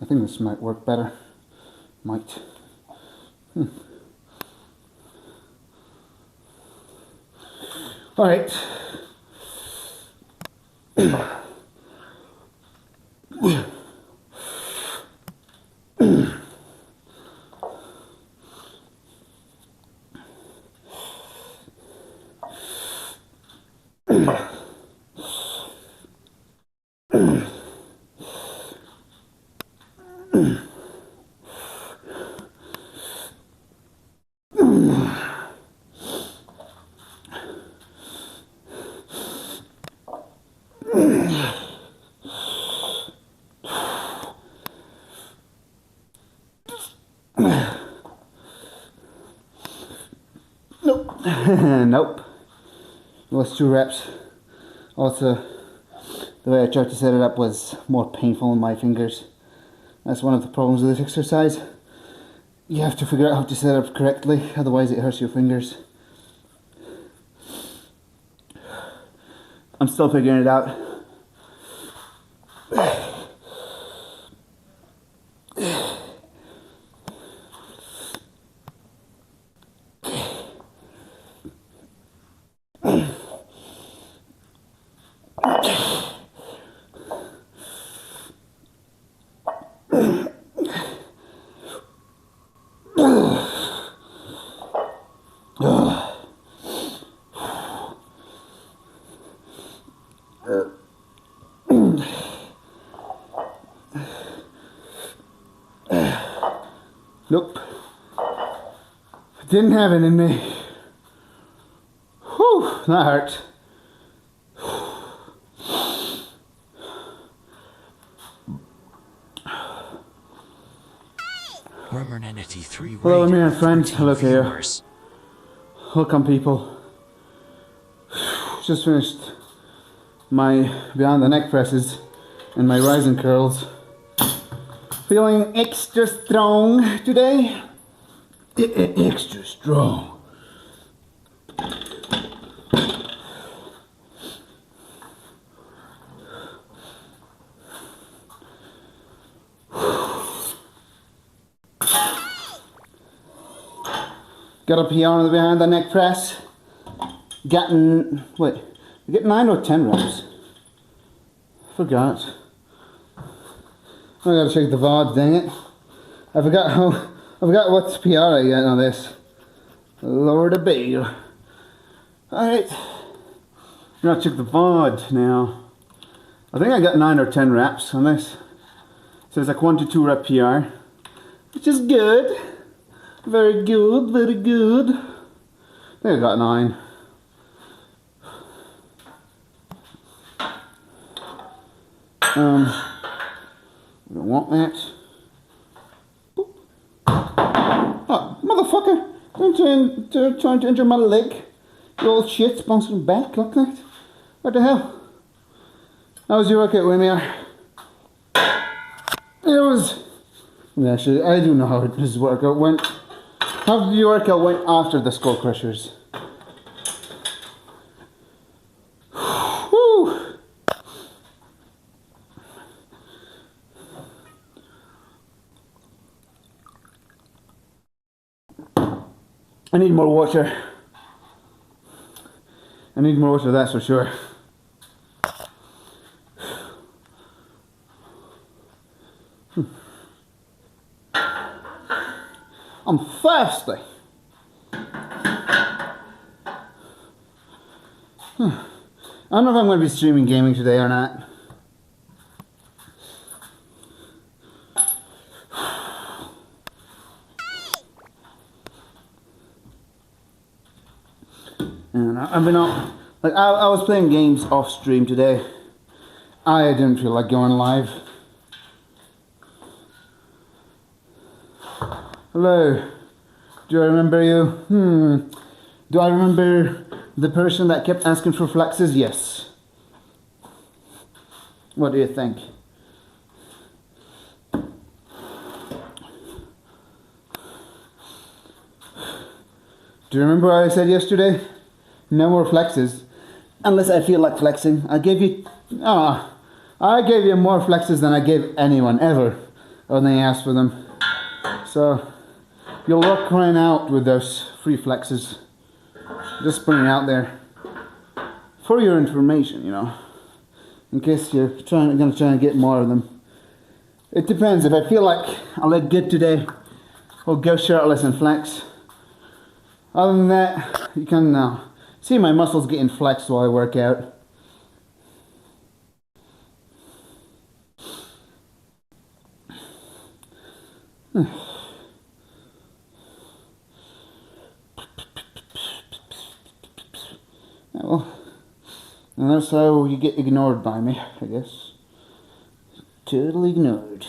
I think this might work better. Might. Alright. Nope. Nope. Lost 2 reps. Also, the way I tried to set it up was more painful on my fingers. That's one of the problems with this exercise. You have to figure out how to set it up correctly, otherwise it hurts your fingers. I'm still figuring it out. Nope. Didn't have it in me. Whew, that hurt. Murmur Entity 3. Hello, Amir, friends. Hello, Kaya. Welcome, people. Just finished my Beyond the Neck presses and my rising curls. Feeling extra strong today. Extra strong. Got a PR on the Behind the Neck press. Getting, wait, you get 9 or 10 reps? Forgot. I gotta check the VOD, dang it. I forgot what PR I get on this. Lord of Bale. Alright. I'm gonna check the VOD now. I think I got 9 or 10 reps on this. So it's like 1 to 2 rep PR. Which is good. Very good, very good. I think I got 9. I don't want that. Boop. Oh, motherfucker! Don't trying to injure my leg. You old shit, bouncing back like that. What the hell? How was your workout, Wimir? It was... Actually, I do know how his workout went. How did your workout went after the skull crushers? I need more water. I need more water, that's for sure. I'm thirsty. I don't know if I'm going to be streaming gaming today or not. And I've been on, like I was playing games off stream today. I didn't feel like going live. Hello, do I remember you? Do I remember the person that kept asking for flexes? Yes. What do you think? Do you remember what I said yesterday? No more flexes. Unless I feel like flexing. I gave you more flexes than I gave anyone ever when they asked for them. So you'll look crying out with those free flexes. Just putting it out there. For your information, you know. In case you're gonna try and get more of them. It depends. If I feel like I look good today, I'll go shirtless and flex. Other than that, you can see my muscles getting flexed while I work out. Well, and that's how you get ignored by me, I guess. Totally ignored.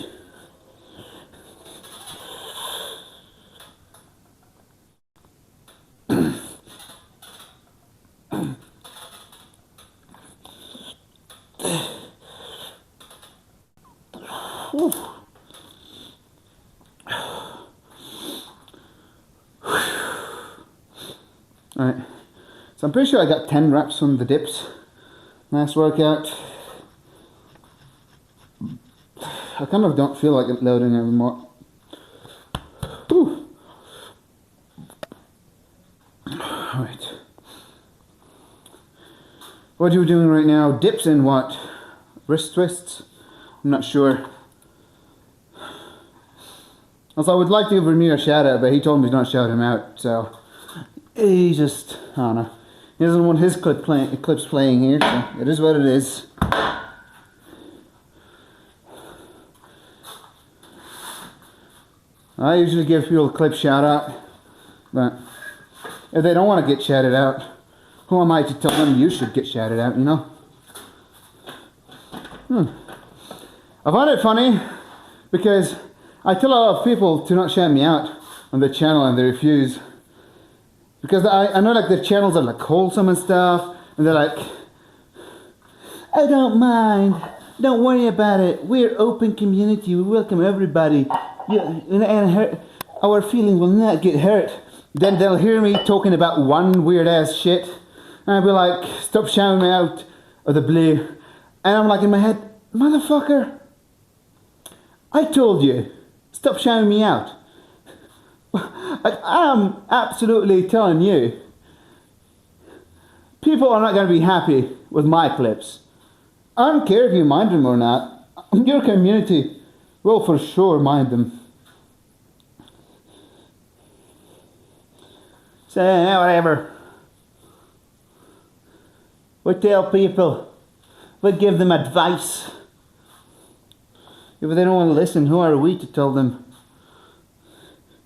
Alright, so I'm pretty sure I got 10 reps on the dips. Nice workout. I kind of don't feel like it loading anymore. Alright. What are you doing right now? Dips in what? Wrist twists? I'm not sure. Also, I would like to give Ramir a shout out, but he told me to not shout him out, so he just, I don't know. He doesn't want his clips playing here, so it is what it is. I usually give people a clip shout out, but if they don't want to get shouted out, who am I to tell them you should get shouted out, you know? I find it funny because I tell a lot of people to not shout me out on their channel and they refuse. Because I know like their channels are like wholesome and stuff, and they're like, I don't mind, don't worry about it, we're open community, we welcome everybody, and our feelings will not get hurt. Then they'll hear me talking about one weird ass shit, and I'll be like, stop shouting me out of the blue. And I'm like in my head, motherfucker, I told you, stop shouting me out. I'm absolutely telling you, people are not going to be happy with my clips. I don't care if you mind them or not. Your community will for sure mind them. So whatever. We tell people, we give them advice. If they don't want to listen, who are we to tell them?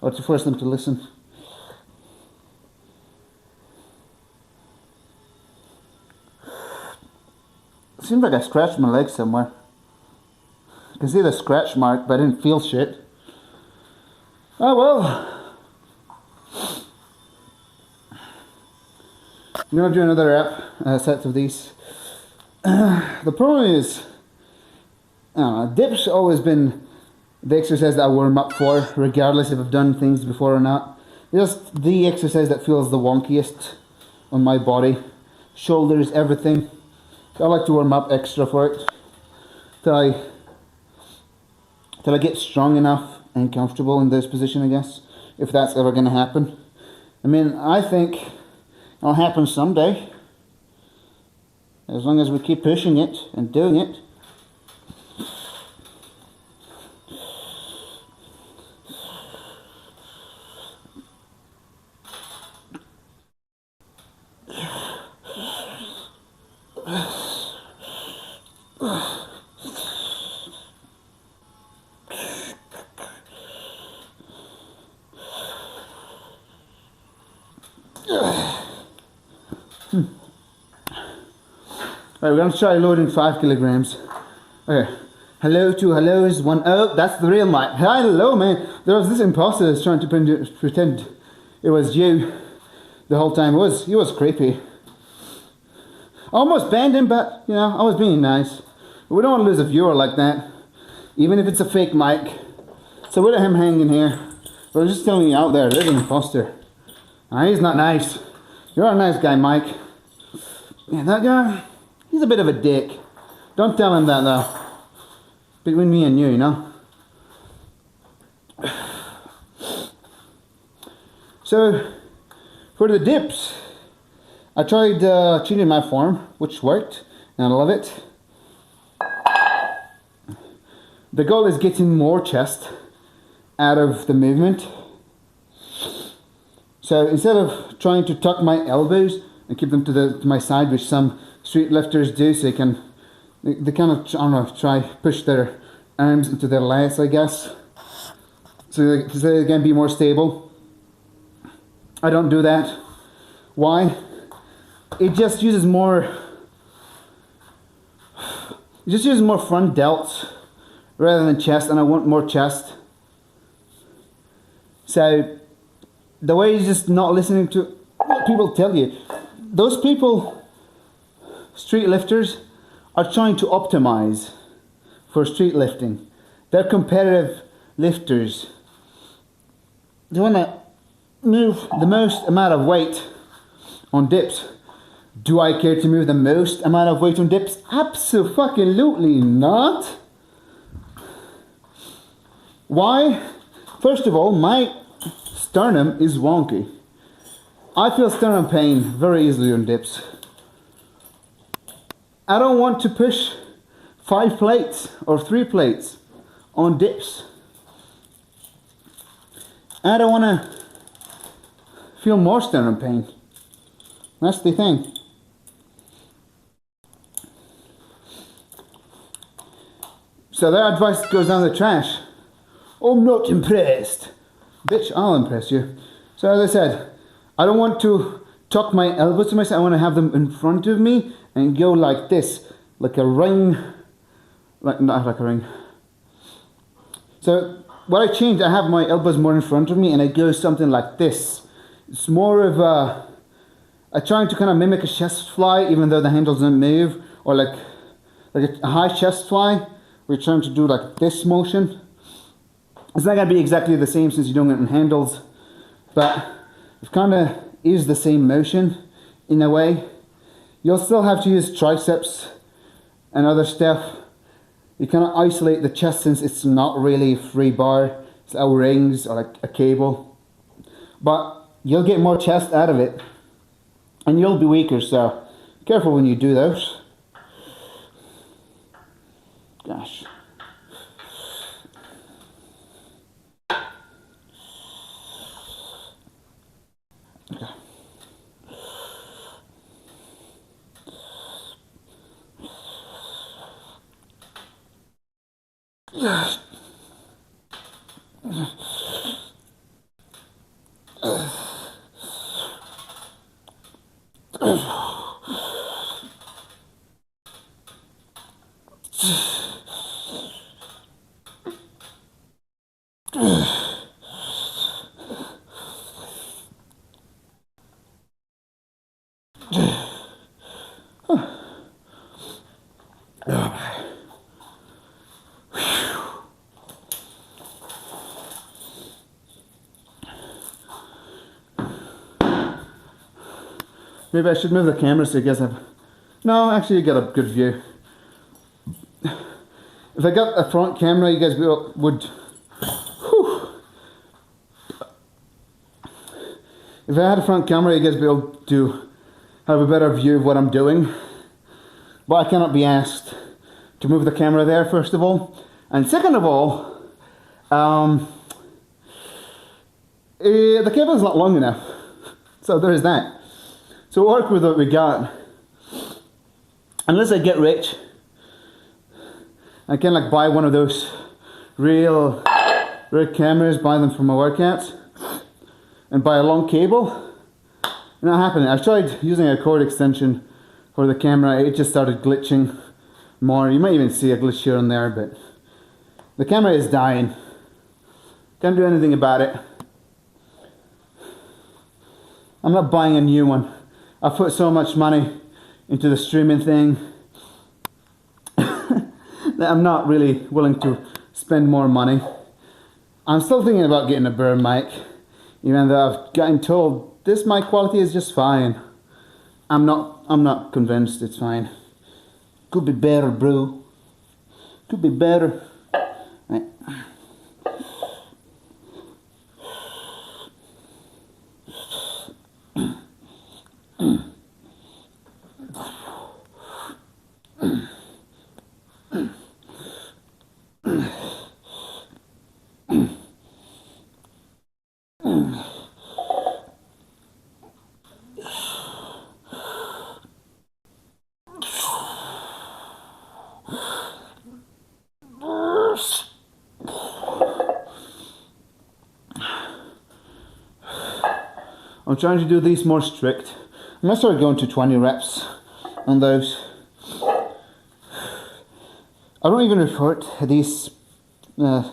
Or to force them to listen. It seems like I scratched my leg somewhere. I can see the scratch mark, but I didn't feel shit. Oh well. I'm gonna do another rep, set of these. The problem is, I don't know, dips always been the exercise that I warm up for, regardless if I've done things before or not. Just the exercise that feels the wonkiest on my body. Shoulders, everything. So I like to warm up extra for it. Till I get strong enough and comfortable in this position, I guess. If that's ever going to happen. I mean, I think it'll happen someday. As long as we keep pushing it and doing it. Right, we're going to try loading 5 kilograms. Okay. Hello to hellos, 1 oh, that's the real mic. Hello, man. There was this imposter that's trying to pretend it was you the whole time. He was creepy. I almost banned him, but, you know, I was being nice. We don't want to lose a viewer like that, even if it's a fake mic. So we let him hang in here. But I'm just telling you out there, there's an imposter. He's not nice. You're a nice guy, Mike. Yeah, that guy, he's a bit of a dick. Don't tell him that, though. Between me and you know. So, for the dips, I tried changing my form, which worked, and I love it. The goal is getting more chest out of the movement. So instead of trying to tuck my elbows and keep them to my side, which some street lifters do, so they kind of, I don't know, try push their arms into their lats, I guess, so they can be more stable. I don't do that. Why? It just uses more front delts rather than chest, and I want more chest. So the way is just not listening to what people tell you. Those people, street lifters, are trying to optimize for street lifting. They're competitive lifters. They want to move the most amount of weight on dips. Do I care to move the most amount of weight on dips? Absolutely not. Why? First of all, my sternum is wonky. I feel sternum pain very easily on dips. I don't want to push 5 plates or 3 plates on dips. I don't want to feel more sternum pain. That's the thing. So that advice goes down the trash. I'm not impressed. Bitch, I'll impress you. So as I said, I don't want to tuck my elbows to myself. I want to have them in front of me and go like this, like a ring, not like a ring. So what I changed, I have my elbows more in front of me and I go something like this. It's more of I'm trying to kind of mimic a chest fly, even though the handles don't move, or like a high chest fly. We're trying to do like this motion. It's not going to be exactly the same since you're doing it in handles, but it kind of is the same motion in a way. You'll still have to use triceps and other stuff. You kind of isolate the chest since it's not really a free bar. It's our rings or like a cable. But you'll get more chest out of it. And you'll be weaker, so careful when you do those. Gosh. Okay. Maybe I should move the camera so you guys have... No, actually you get a good view. If I got a front camera, you guys would... Whew. If I had a front camera, you guys would be able to have a better view of what I'm doing. But I cannot be asked to move the camera there, first of all. And second of all, the cable's not long enough. So there's that. So work with what we got. Unless I get rich, I can like buy one of those real cameras, buy them for my workouts, and buy a long cable. Not happening. I tried using a cord extension for the camera, it just started glitching more. You might even see a glitch here and there, but the camera is dying. Can't do anything about it. I'm not buying a new one. I put so much money into the streaming thing that I'm not really willing to spend more money. I'm still thinking about getting a better mic, even though I've gotten told this mic quality is just fine. I'm not convinced it's fine. Could be better, bro. Could be better. Right. I'm trying to do these more strict. I'm gonna start going to 20 reps on those. I don't even report these. I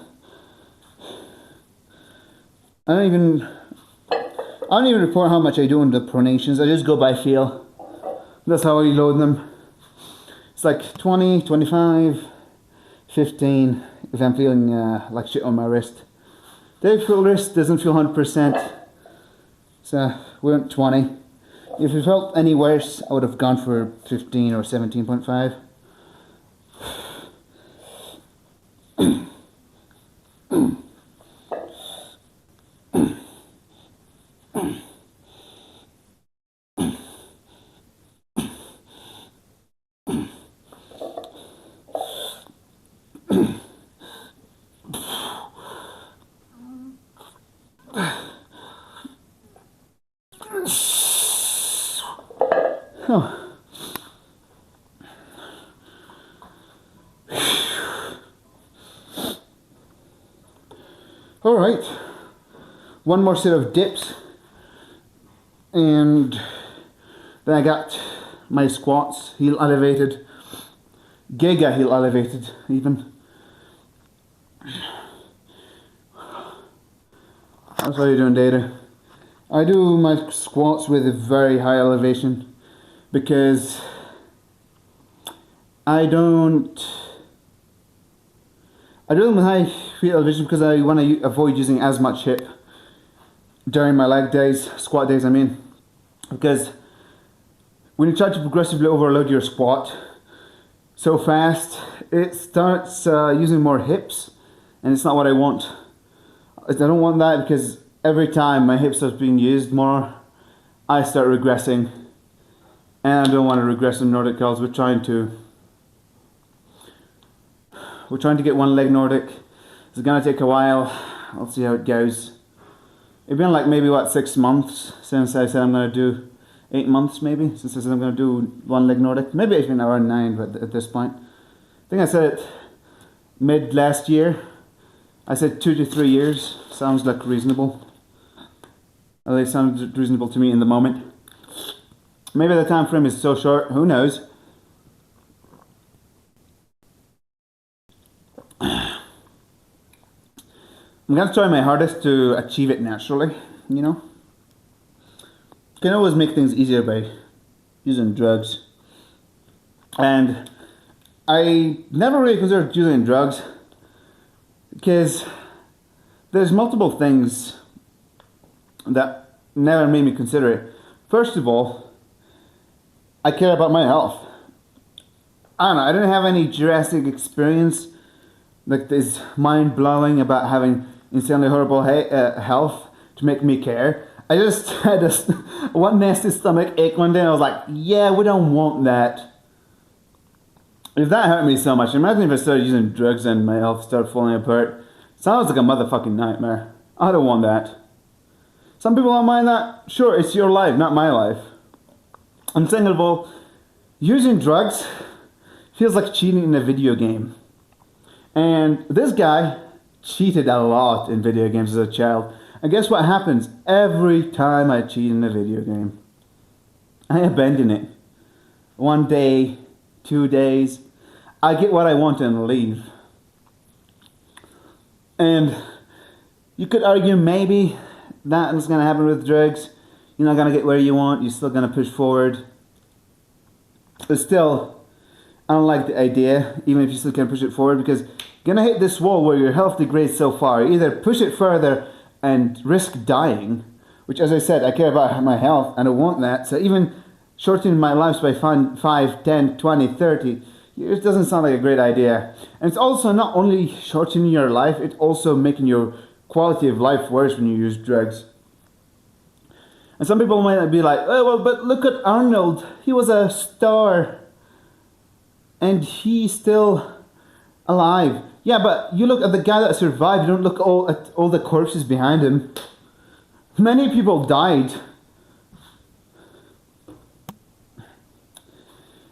don't even report how much I do on the pronations. I just go by feel. That's how I load them. It's like 20, 25, 15 if I'm feeling like shit on my wrist. The full wrist doesn't feel 100%. So we went 20. If it felt any worse, I would have gone for 15 or 17.5. Oh. All right, one more set of dips, and then I got my squats, heel elevated, giga heel elevated even. That's how you're doing, Data. I do my squats with a very high elevation because I do them with high feet elevation because I want to avoid using as much hip during my leg days, squat days I mean. Because when you try to progressively overload your squat so fast, it starts using more hips, and it's not what I want. I don't want that because every time my hips are being used more, I start regressing. And I don't want to regress in Nordic curls. We're trying to get one leg Nordic. It's gonna take a while. I'll see how it goes. It's been like maybe what, 6 months since I said I'm gonna do 8 months maybe since I said I'm gonna do one leg Nordic. Maybe it's been around 9, but at this point, I think I said it mid last year. I said 2 to 3 years. Sounds like reasonable. At least sounds reasonable to me in the moment. Maybe the time frame is so short. Who knows? I'm gonna try my hardest to achieve it naturally, you know? You can always make things easier by using drugs. And I never really considered using drugs because there's multiple things that never made me consider it. First of all, I care about my health. I don't know, I didn't have any drastic experience like this mind-blowing about having insanely horrible health to make me care. I just had one nasty stomach ache one day, and I was like, yeah, we don't want that. If that hurt me so much, imagine if I started using drugs and my health started falling apart. Sounds like a motherfucking nightmare. I don't want that. Some people don't mind that. Sure, it's your life, not my life. And second of all, using drugs feels like cheating in a video game. And this guy cheated a lot in video games as a child. And guess what happens every time I cheat in a video game? I abandon it. One day, 2 days, I get what I want and leave. And you could argue maybe that is going to happen with drugs. You're not going to get where you want, you're still going to push forward. But still, I don't like the idea, even if you still can push it forward, because you're going to hit this wall where your health degrades so far. You either push it further and risk dying, which, as I said, I care about my health and I want that. So even shortening my lives by 5, 10, 20, 30, it doesn't sound like a great idea. And it's also not only shortening your life, it's also making your quality of life worse when you use drugs. And some people might be like, oh, well, but look at Arnold. He was a star. And he's still alive. Yeah, but you look at the guy that survived, you don't look at all the corpses behind him. Many people died.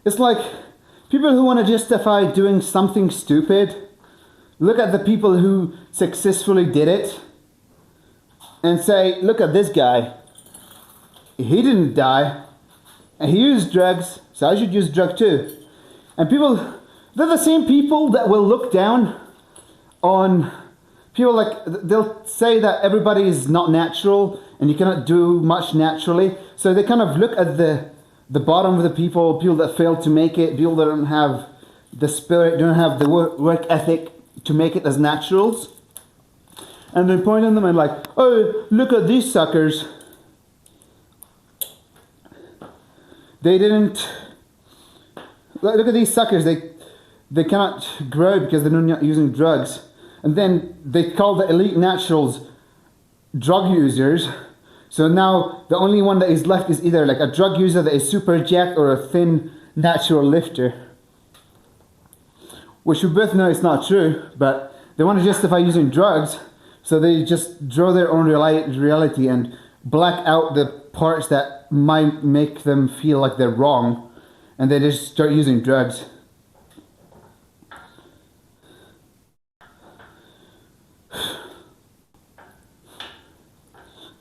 It's like people who want to justify doing something stupid, look at the people who successfully did it and say, look at this guy. He didn't die. And he used drugs, so I should use drugs too. And people, they're the same people that will look down on people. Like, they'll say that everybody is not natural and you cannot do much naturally. So they kind of look at the bottom of the people that fail to make it, people that don't have the spirit, don't have the work ethic to make it as naturals. And they point at them and like, oh, look at these suckers. They didn't, look at these suckers, they cannot grow because they're not using drugs. And then they call the elite naturals drug users. So now the only one that is left is either like a drug user that is super jacked or a thin natural lifter. Which we both know is not true, but they want to justify using drugs, so they just draw their own reality and black out the parts that might make them feel like they're wrong, and they just start using drugs.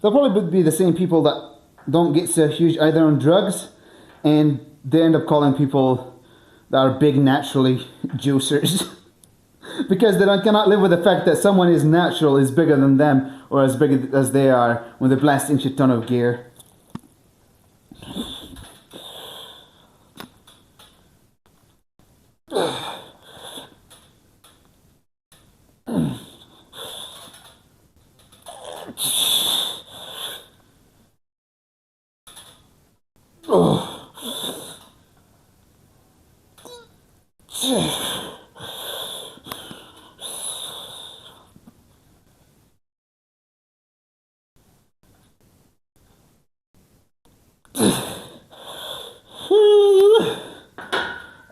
They'll probably be the same people that don't get so huge either on drugs, and they end up calling people that are big naturally juicers. Because they cannot live with the fact that someone is natural is bigger than them or as big as they are when they're blasting shit ton of gear.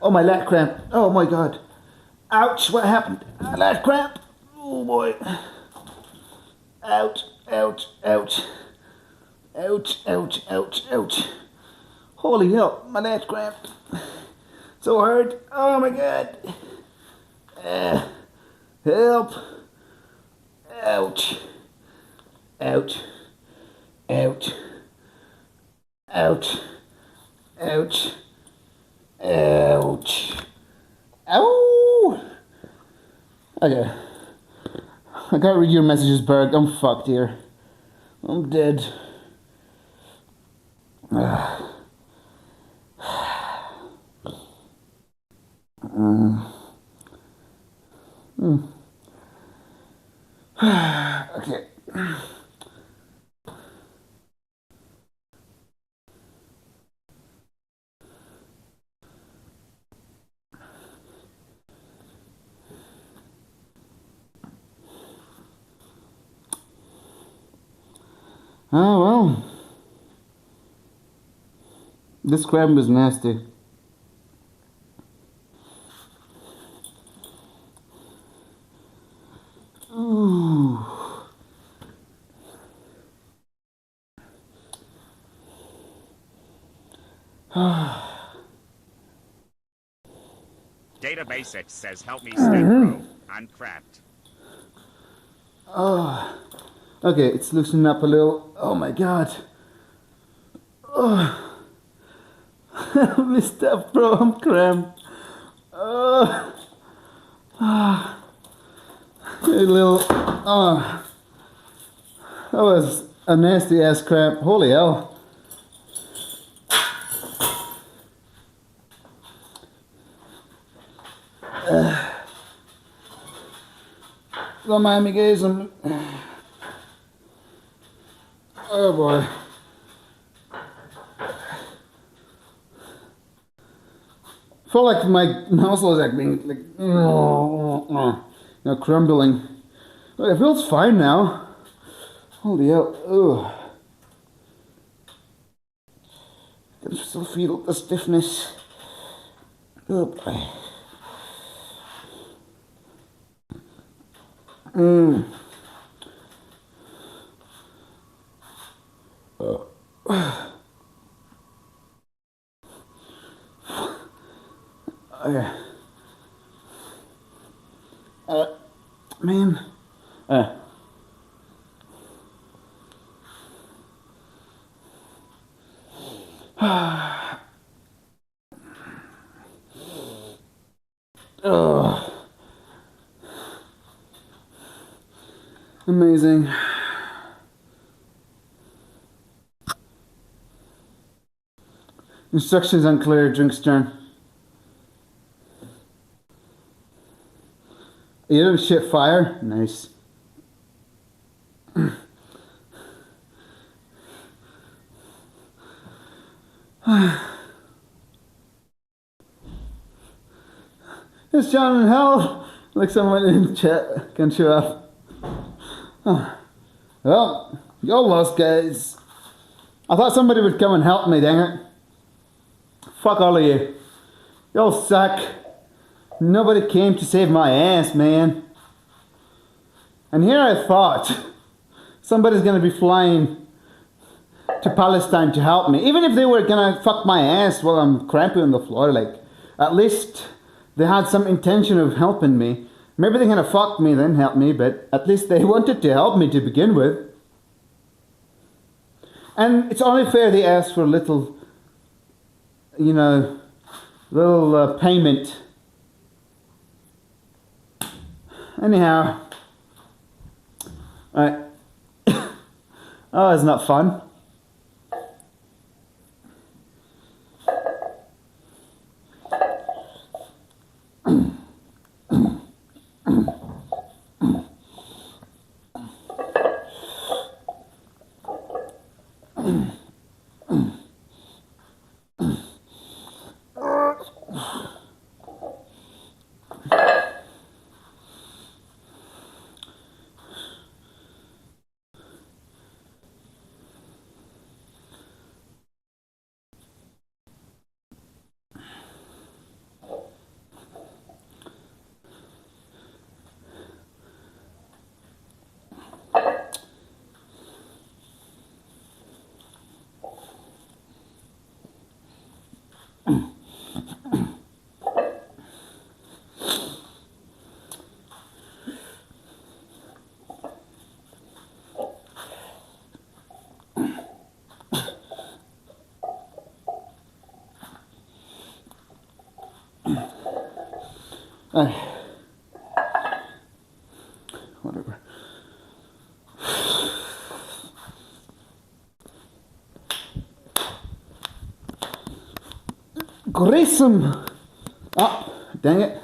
Oh, my lat cramp. Oh my god. Ouch, what happened? Lat cramp. Oh boy. Ouch, ouch, ouch. Ouch, ouch, ouch, ouch. Holy hell, my lat cramp. So hard. Oh my god. Help. Ouch. Ouch. Ouch. Ouch. Ouch. Ouch. Ow! Okay. I gotta read your messages, Berg. I'm fucked here. I'm dead. Okay. Oh well. This crab was nasty. Ooh. Data Basics says help me stay pro. I'm cramped. Oh. Okay, it's loosening up a little. Oh my god. Oh. My stuff, bro. I'm cramped. Oh. Ah. A little. Oh. That was a nasty ass cramp. Holy hell. Don't mind me, guys. Oh boy. I feel like my muscles are being like, crumbling. But it feels fine now. Holy hell. Ugh. I can still feel the stiffness. Oh boy. Man. Amazing. Instructions unclear. Drink's turn. You don't shit fire? Nice. It's John in hell. Like someone in chat can show up. Well, you're lost, guys. I thought somebody would come and help me, dang it. Fuck all of you. Y'all suck. Nobody came to save my ass, man. And here I thought somebody's gonna be flying to Palestine to help me. Even if they were gonna fuck my ass while I'm cramping on the floor, like, at least they had some intention of helping me. Maybe they're gonna fuck me then help me, but at least they wanted to help me to begin with. And it's only fair they ask for a little, payment. Anyhow. Alright. Oh, it's not fun. Whatever. Grissom! Oh, dang it.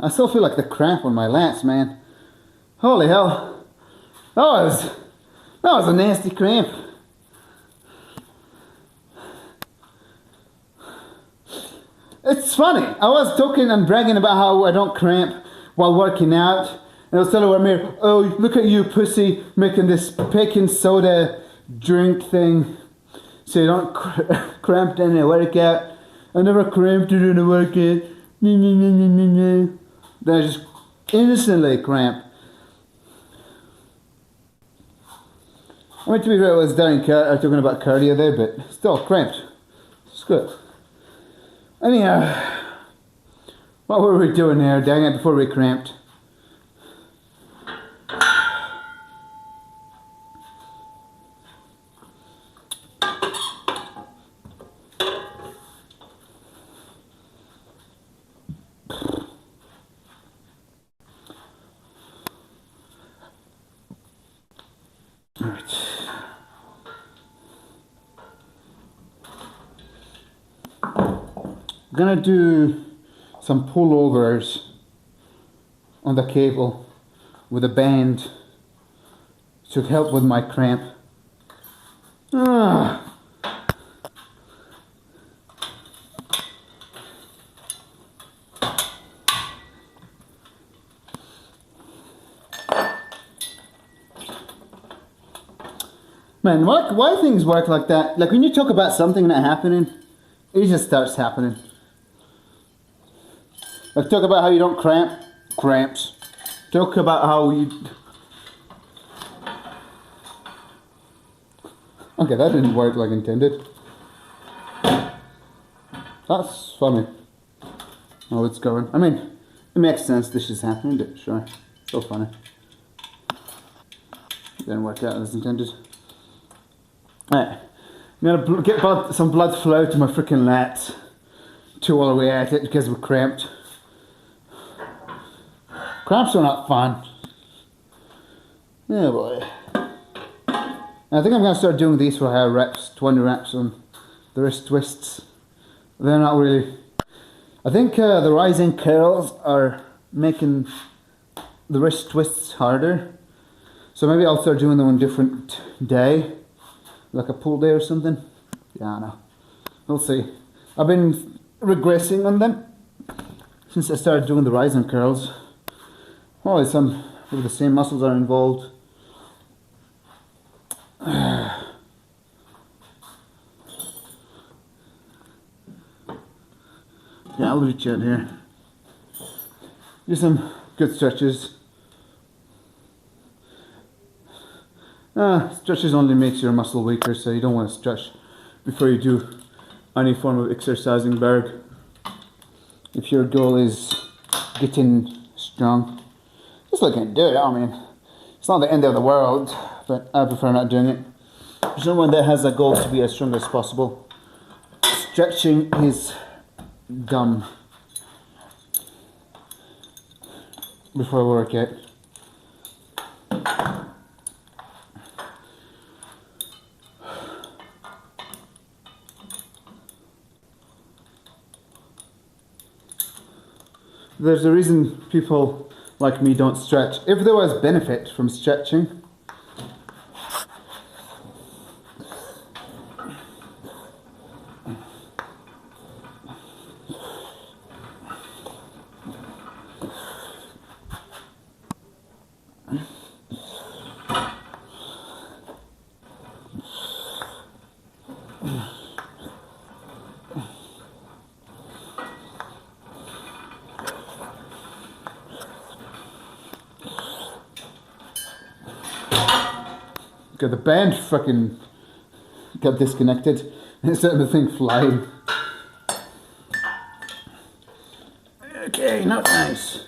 I still feel like the cramp on my lats, man. Holy hell. That was a nasty cramp. It's funny. I was talking and bragging about how I don't cramp while working out. I was telling Amir, oh, look at you, pussy, making this baking soda drink thing so you don't cramp in a workout. I never cramped during a workout. Then I just instantly cramp. I mean, to be fair, I was talking about cardio there, but still cramped. Screw it. Anyhow, what were we doing there, dang it, before we cramped? Alright. I'm gonna do some pullovers on the cable with a band to help with my cramp. Man, why things work like that? Like when you talk about something not happening, it just starts happening. Like talk about how you don't cramp, cramps. Talk about how you... Okay, that didn't work like intended. That's funny. Oh, it's going. I mean, it makes sense this is happening, but sure. So funny. Didn't work out as intended. Alright, I'm gonna get some blood flow to my freaking lats. Chew all the way at it because we're cramped. Cramps are not fun. Yeah, boy. I think I'm gonna start doing these for higher reps, 20 reps on the wrist twists. They're not really. I think the rising curls are making the wrist twists harder. So maybe I'll start doing them on a different day. Like a pull day or something. Yeah, I know. We'll see. I've been regressing on them since I started doing the rising curls. Well, some of the same muscles are involved. Yeah, I'll reach out here. Do some good stretches. Stretches only makes your muscle weaker, so you don't want to stretch before you do any form of exercising, Berg. If your goal is getting strong, just look and do it. I mean, it's not the end of the world, but I prefer not doing it. For someone that has a goal to be as strong as possible, stretching is dumb before a workout. There's a reason people like me don't stretch. If there was benefit from stretching, okay, the band fucking got disconnected instead of the thing flying. Okay, not nice.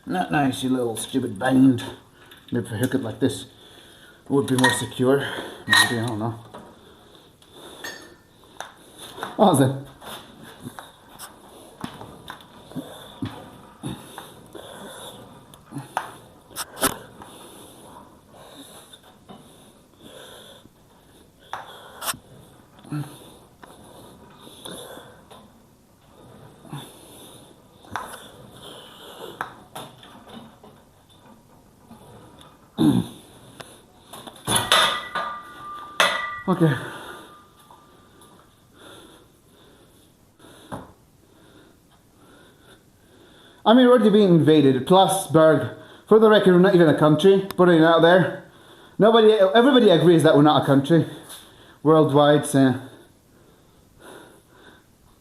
Not nice, you little stupid band. Maybe if I hook it like this, it would be more secure. Maybe, I don't know. What was it? Okay. I'm already being invaded. Plus, Berg, For the record, we're not even a country. Putting it out there. Everybody agrees that we're not a country. Worldwide, so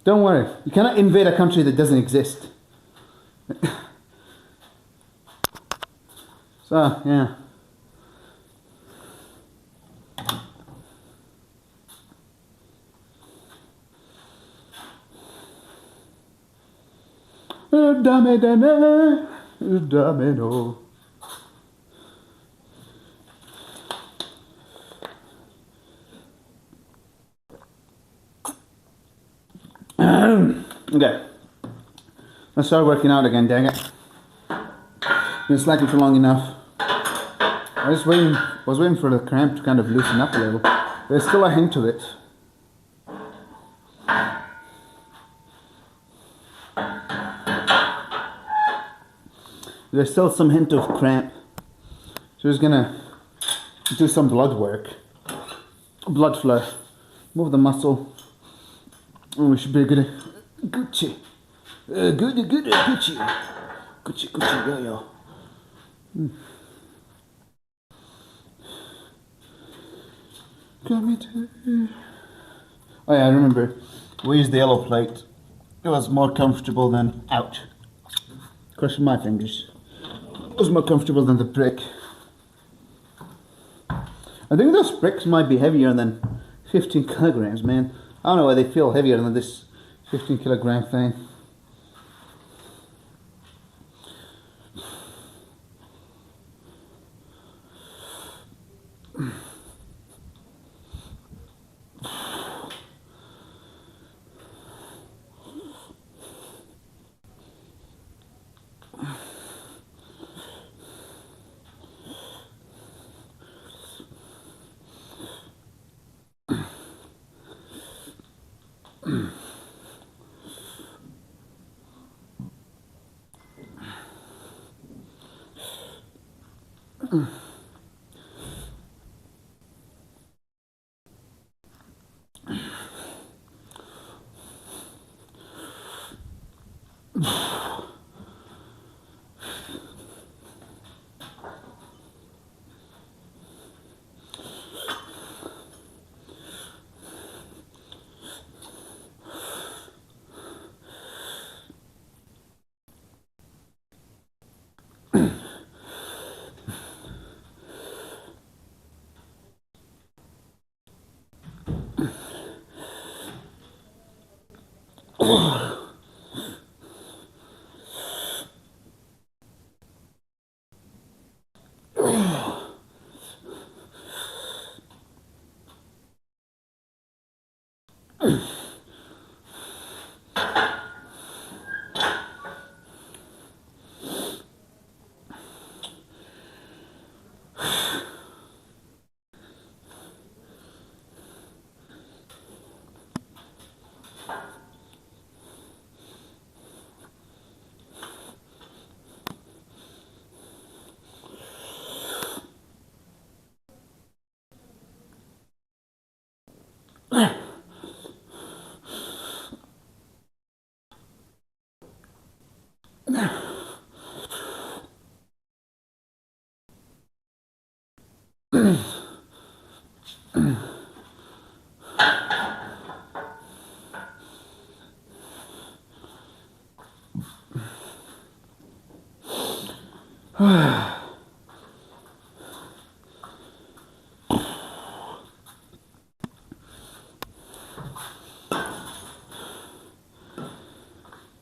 don't worry. You cannot invade a country that doesn't exist. So, yeah. Dameno. Okay. Let's start working out again, dang it. Been slacking for long enough. I was waiting for the cramp to kind of loosen up a little. There's still a hint of it. There's still some hint of cramp. So he's gonna do some blood work. Blood flow. Move the muscle. And we should be good. Gucci. Gucci. Gucci, yo. Come here. Oh yeah, I remember. We used the yellow plate. It was more comfortable than ouch. Crushing my fingers. It was more comfortable than the brick. I think those bricks might be heavier than 15 kilograms, man. I don't know why they feel heavier than this 15 kilogram thing.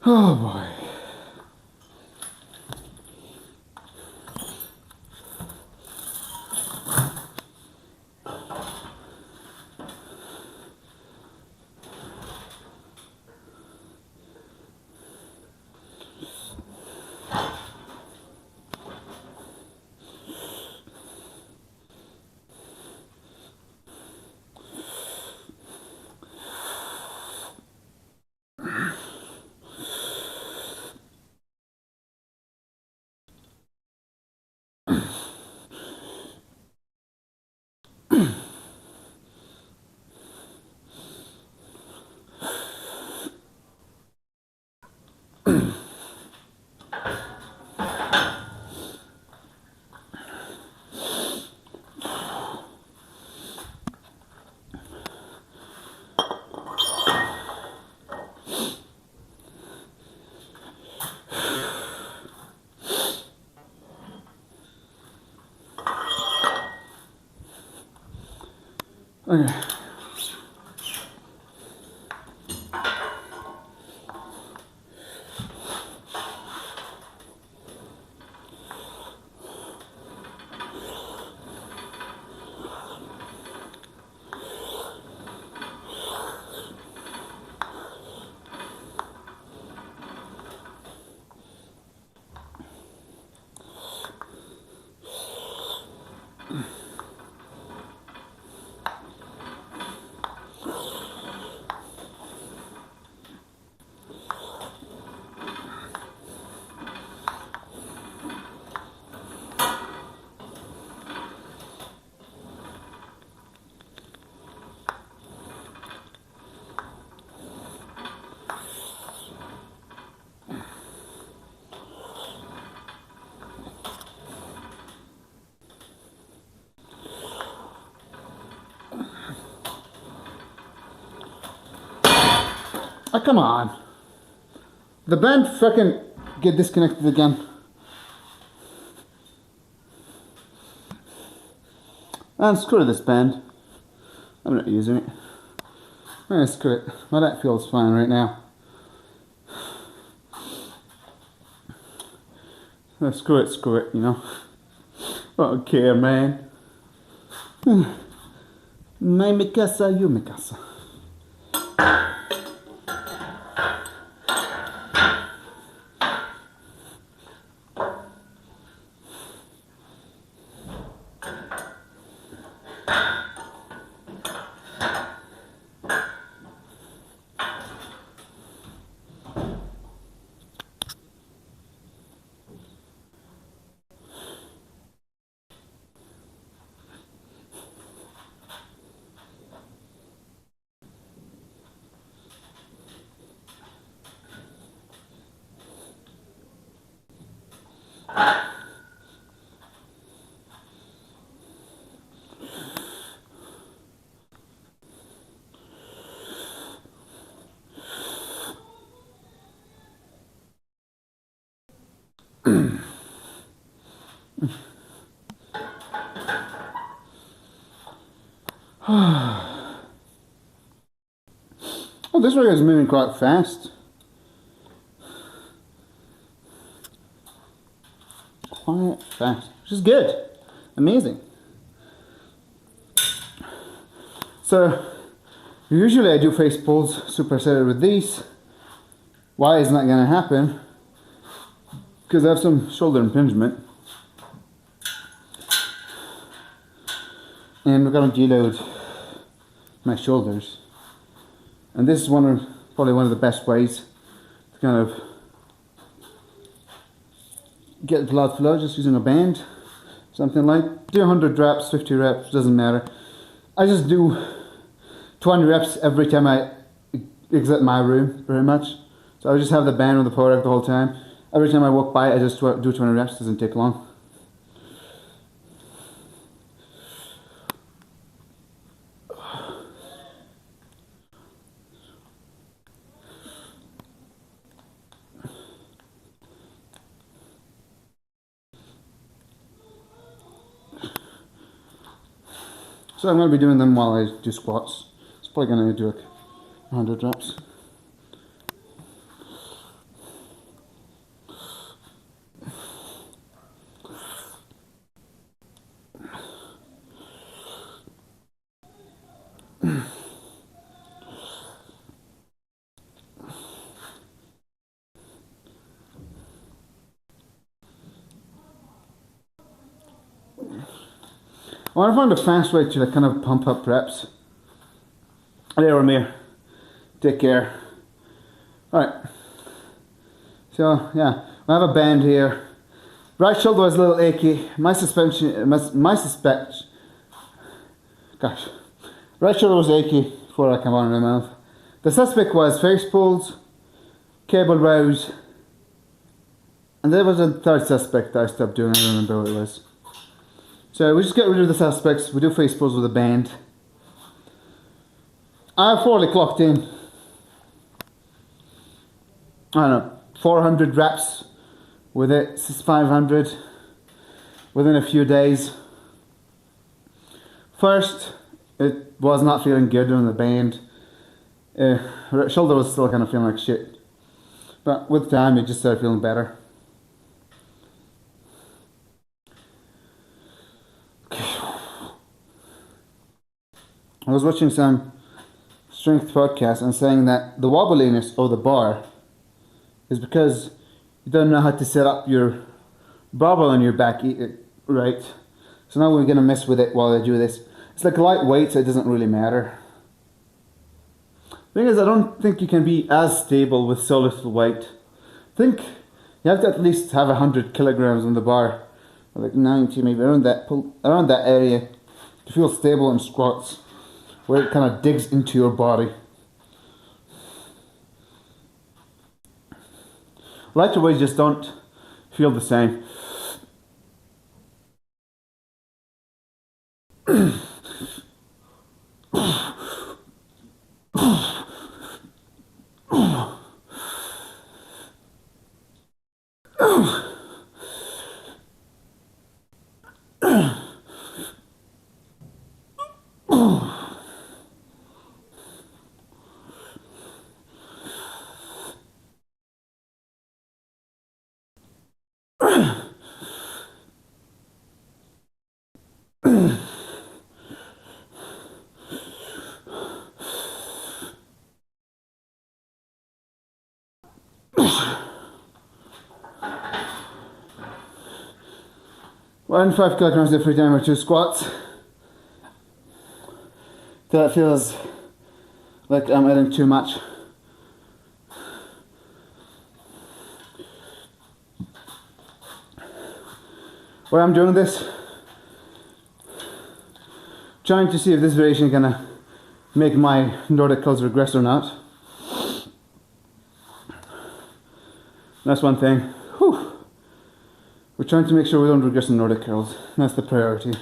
Oh boy. Okay. Oh, come on. The band fucking get disconnected again. And screw this band. I'm not using it. Yeah, screw it. Well, that feels fine right now. Screw it, you know. I don't care, man. My mi casa, you mi casa. Oh, this rig is moving quite fast. Quite fast, which is good. Amazing. So, usually I do face pulls supersetted with these. Why isn't that going to happen? Because I have some shoulder impingement. And we're going to deload my shoulders. And this is probably one of the best ways to kind of get blood flow, just using a band. Something like, do 100 reps, 50 reps, doesn't matter. I just do 20 reps every time I exit my room, pretty much. So I just have the band on the power rack the whole time. Every time I walk by, I just do 20 reps, doesn't take long. So I'm going to be doing them while I do squats. It's probably going to do like 100 reps. I want to find a fast way to kind of pump up reps. There, Ramir. Take care. Alright. So, yeah. I have a band here. Right shoulder was a little achy. Right shoulder was achy before I came on in my mouth. The suspect was face pulls, cable rows, and there was a third suspect that I stopped doing. I don't remember what it was. So we just get rid of the suspects. We do face pulls with a band. I've fully clocked in, I don't know, 400 reps with it, 500 within a few days. First, it was not feeling good on the bend. Shoulder was still kind of feeling like shit. But with time, it just started feeling better. I was watching some strength podcast and saying that the wobbliness of the bar is because you don't know how to set up your barbell on your back right. So now we're going to mess with it while I do this. It's like lightweight, so it doesn't really matter. The thing is, I don't think you can be as stable with so little weight. I think you have to at least have 100 kilograms on the bar, or like 90, maybe around that area, to feel stable in squats, where it kind of digs into your body. Lighter weights just don't feel the same. One 5 kilograms every time or 2 squats. That feels like I'm adding too much. Why I'm doing this, trying to see if this variation is gonna make my Nordic curls regress or not. That's one thing. Whew. We're trying to make sure we don't regress in Nordic curls. That's the priority.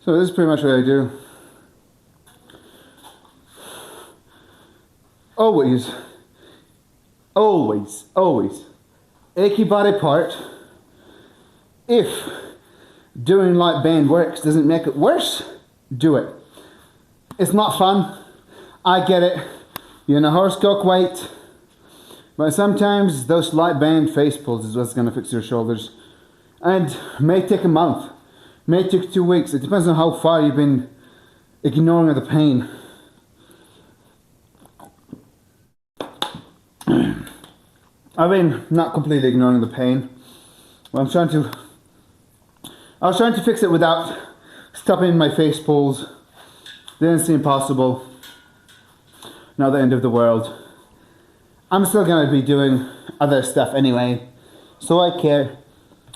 So this is pretty much what I do. Always, always, always. Achy body part. If doing light band works doesn't make it worse, do it. It's not fun. I get it. You're in a horsecock weight. But sometimes those light band face pulls is what's going to fix your shoulders. And may take a month. May take 2 weeks. It depends on how far you've been ignoring the pain. I've been not completely ignoring the pain. Well, I was trying to fix it without stopping my face pulls. Didn't seem possible. Not the end of the world. I'm still gonna be doing other stuff anyway, so I care.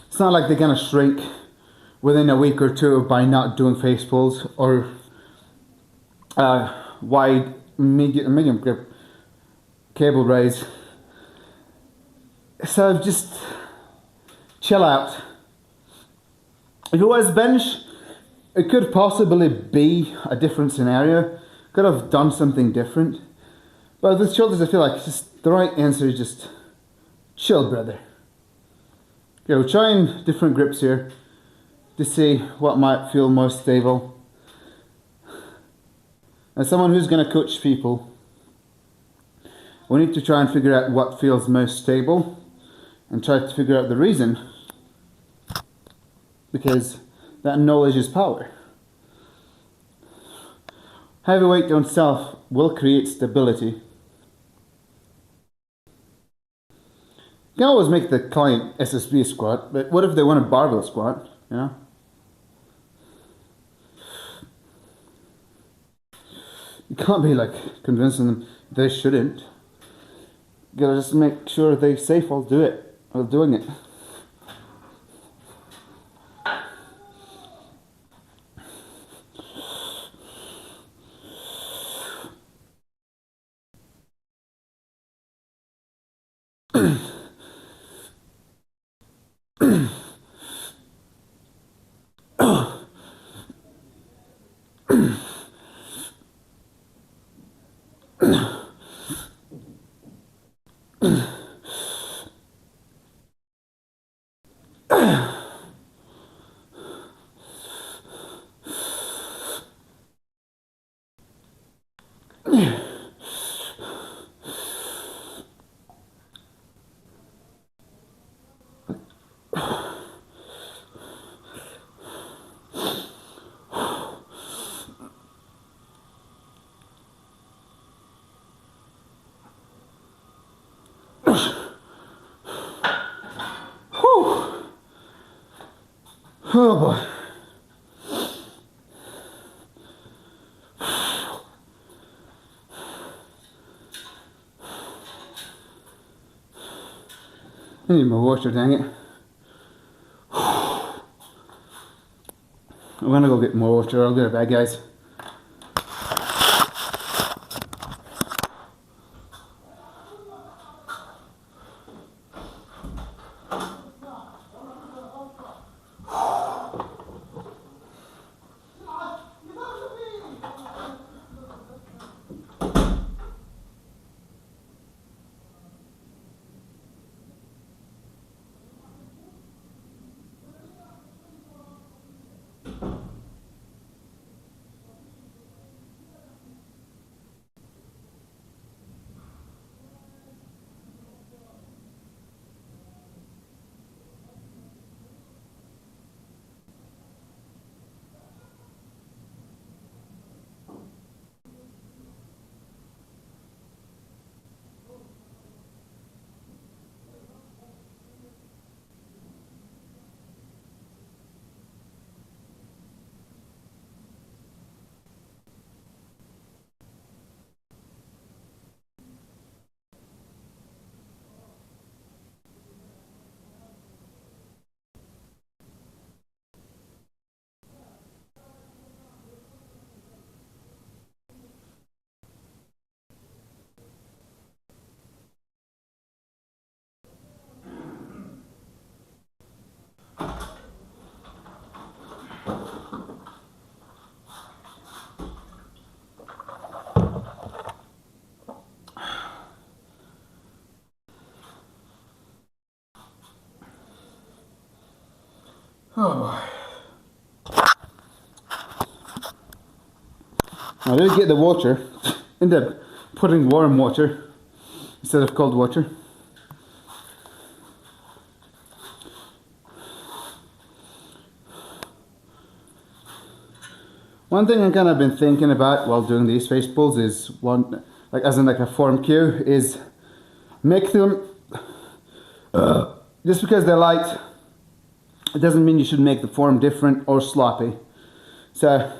It's not like they're gonna shrink within a week or two by not doing face pulls or wide medium grip cable raise. So just chill out. If it was bench, it could possibly be a different scenario. Could have done something different. But with shoulders, I feel like just the right answer is just chill, brother. Okay, we're trying different grips here to see what might feel more stable. As someone who's going to coach people, We need to try and figure out what feels most stable and try to figure out the reason, because that knowledge is power. Heavy weight on self will create stability. You can always make the client SSB squat, but what if they want a barbell squat, you know? You can't be like convincing them they shouldn't. You gotta just make sure they're safe while doing it. Oh boy. I need more water, dang it. I'm gonna go get more water. I'll get it back, guys. Oh boy. I did get the water. Ended up putting warm water instead of cold water. One thing I've kind of been thinking about while doing these face pulls is one, like as in like a form cue, is make them just because they're light, it doesn't mean you should make the form different or sloppy. So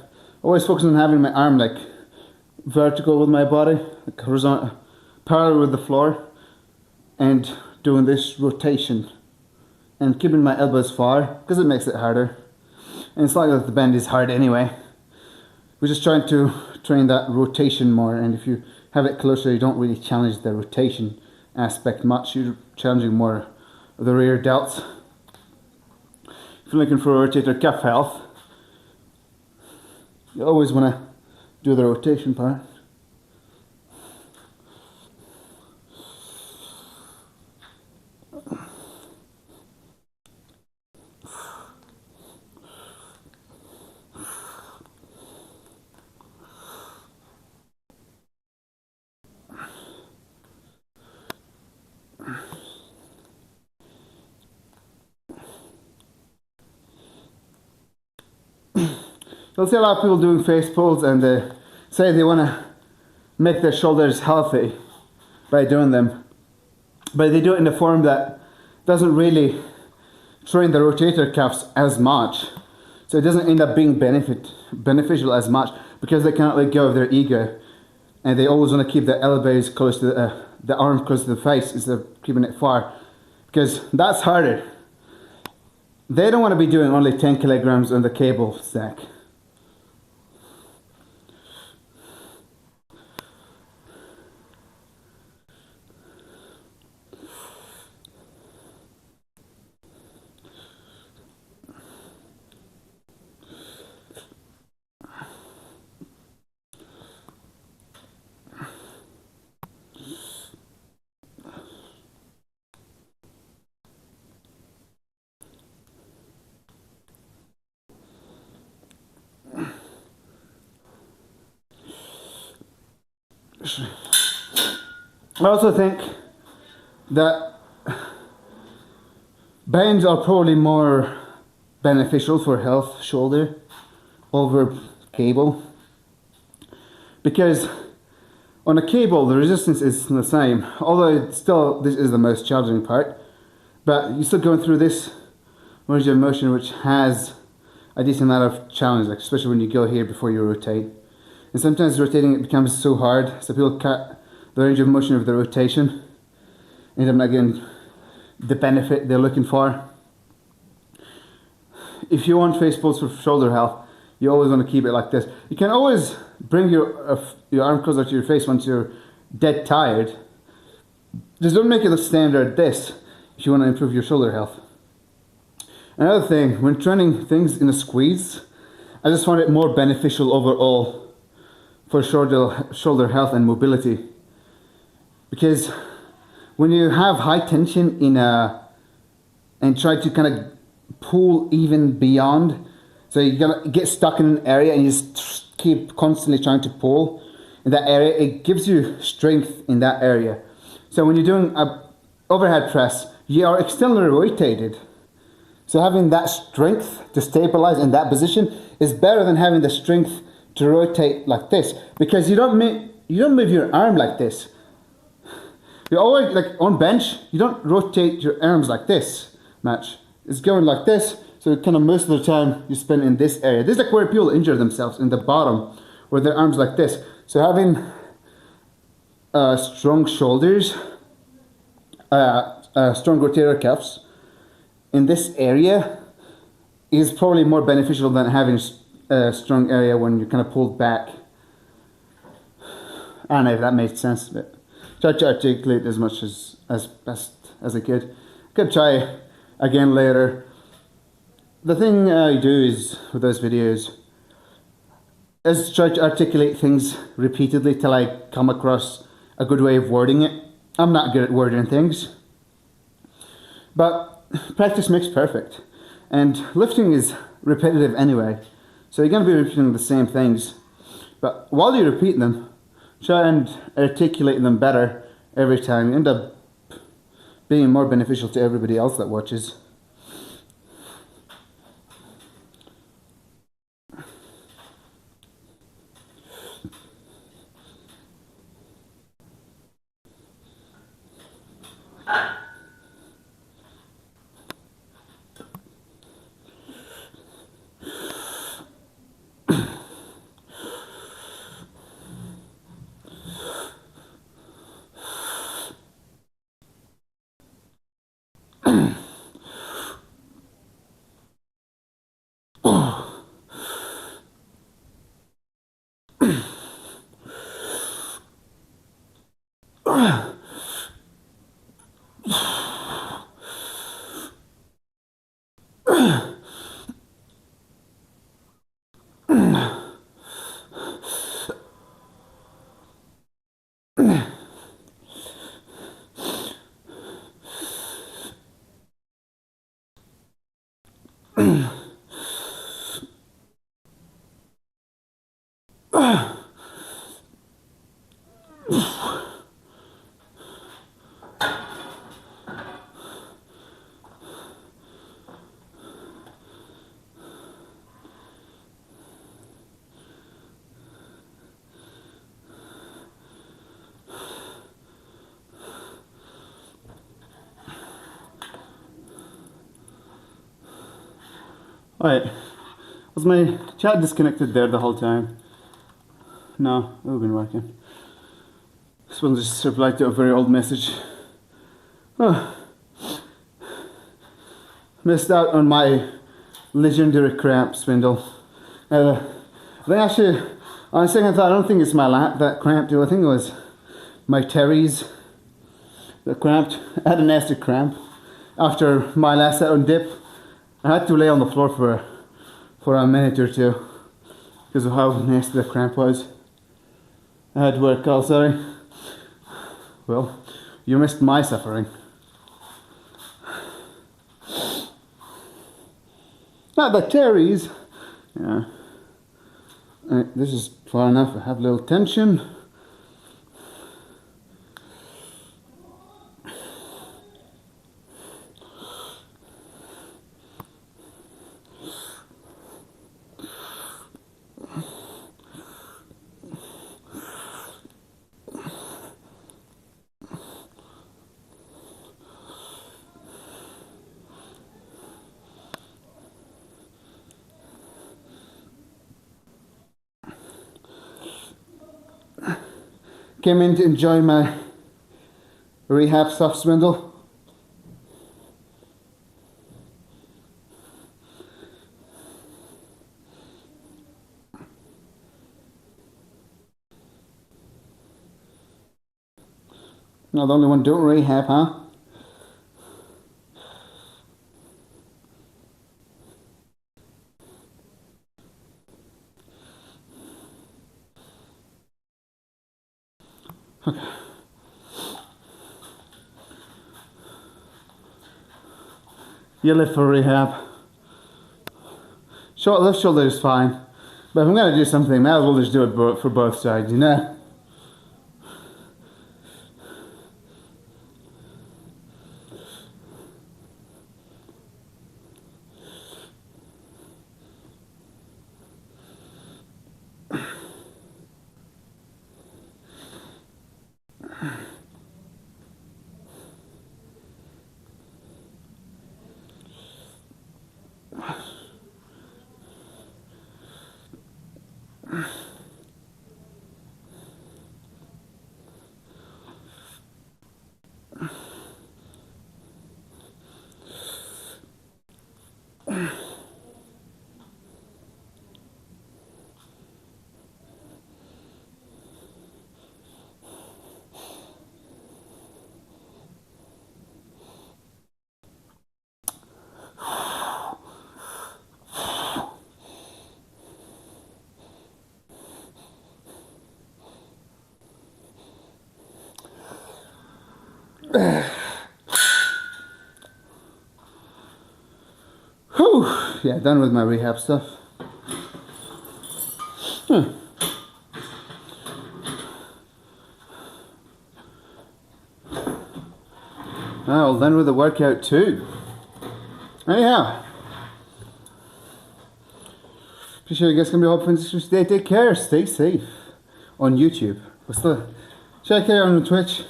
always focus on having my arm like vertical with my body, like horizontal, parallel with the floor, and doing this rotation and keeping my elbows far because it makes it harder. And it's not like the bend is hard anyway. We're just trying to train that rotation more, and if you have it closer, you don't really challenge the rotation aspect much. You're challenging more of the rear delts. If you're looking for rotator cuff health, you always want to do the rotation part. You'll see a lot of people doing face pulls and they say they want to make their shoulders healthy by doing them. But they do it in a form that doesn't really train the rotator cuffs as much. So it doesn't end up being beneficial as much because they cannot let go of their ego. And they always want to keep the elbows close to the arm close to the face instead of keeping it far. Because that's harder. They don't want to be doing only 10 kilograms on the cable stack. I also think that bands are probably more beneficial for health shoulder over cable, because on a cable the resistance is the same, although still this is the most challenging part, but you're still going through this range of motion which has a decent amount of challenge, like especially when you go here before you rotate. And sometimes rotating it becomes so hard, so people cut the range of motion of the rotation, and I'm not getting the benefit they're looking for. If you want face pulls for shoulder health, you always want to keep it like this. You can always bring your arm closer to your face once you're dead tired. Just don't make it a standard this if you want to improve your shoulder health. Another thing, when training things in a squeeze, I just find it more beneficial overall for shoulder health and mobility. Because when you have high tension and try to kind of pull even beyond, so you're gonna get stuck in an area and you just keep constantly trying to pull in that area, it gives you strength in that area. So when you're doing a overhead press, you are externally rotated. So having that strength to stabilize in that position is better than having the strength to rotate like this, because you don't move your arm like this. You always, like on bench, you don't rotate your arms like this much. It's going like this, so kind of most of the time you spend in this area. This is like where people injure themselves, in the bottom, where their arms like this. So having strong shoulders, strong rotator cuffs in this area is probably more beneficial than having a strong area when you're kind of pulled back. I don't know if that made sense, but try to articulate as much as best as I could. Could try again later. The thing I do is with those videos is try to articulate things repeatedly till I come across a good way of wording it. I'm not good at wording things, but practice makes perfect, and lifting is repetitive anyway, so you're going to be repeating the same things, but while you repeat them, try and articulate them better every time. You end up being more beneficial to everybody else that watches. Alright, was my chat disconnected there the whole time? No, it would have been working. This one just replied to a very old message. Oh. Missed out on my legendary cramp swindle. I think actually, on second thought, I don't think it's my lap that cramped too. I think it was my Terry's that cramped. I had a nasty cramp after my last set on dip. I had to lay on the floor for a minute or two because of how nasty the cramp was. I had to work all sorry. Well, you missed my suffering. Not the Terry's. Yeah. Right, this is far enough. I have a little tension. Came in to enjoy my rehab soft swindle. Not the only one doing rehab, huh? Okay. You live for rehab. Left shoulder is fine, but if I'm gonna do something, might as well just do it for both sides, you know? Whew, yeah, done with my rehab stuff. Well, done with the workout too. Anyhow, appreciate you guys can be hoping to stay. Take care, stay safe on YouTube. Check out on Twitch.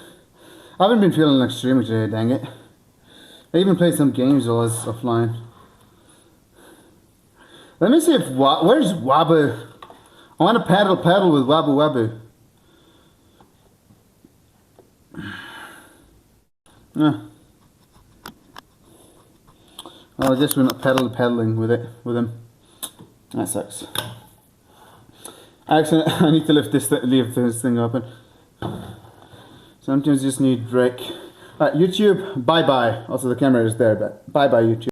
I haven't been feeling like streaming today, dang it. I even played some games while I was offline. Let me see if where's Wabu? I want to paddle with Wabu. Oh, I guess we're not paddling with him. That sucks. Actually, I need to leave this thing open. Sometimes you just need break. YouTube, bye bye. Also the camera is there, but bye bye YouTube.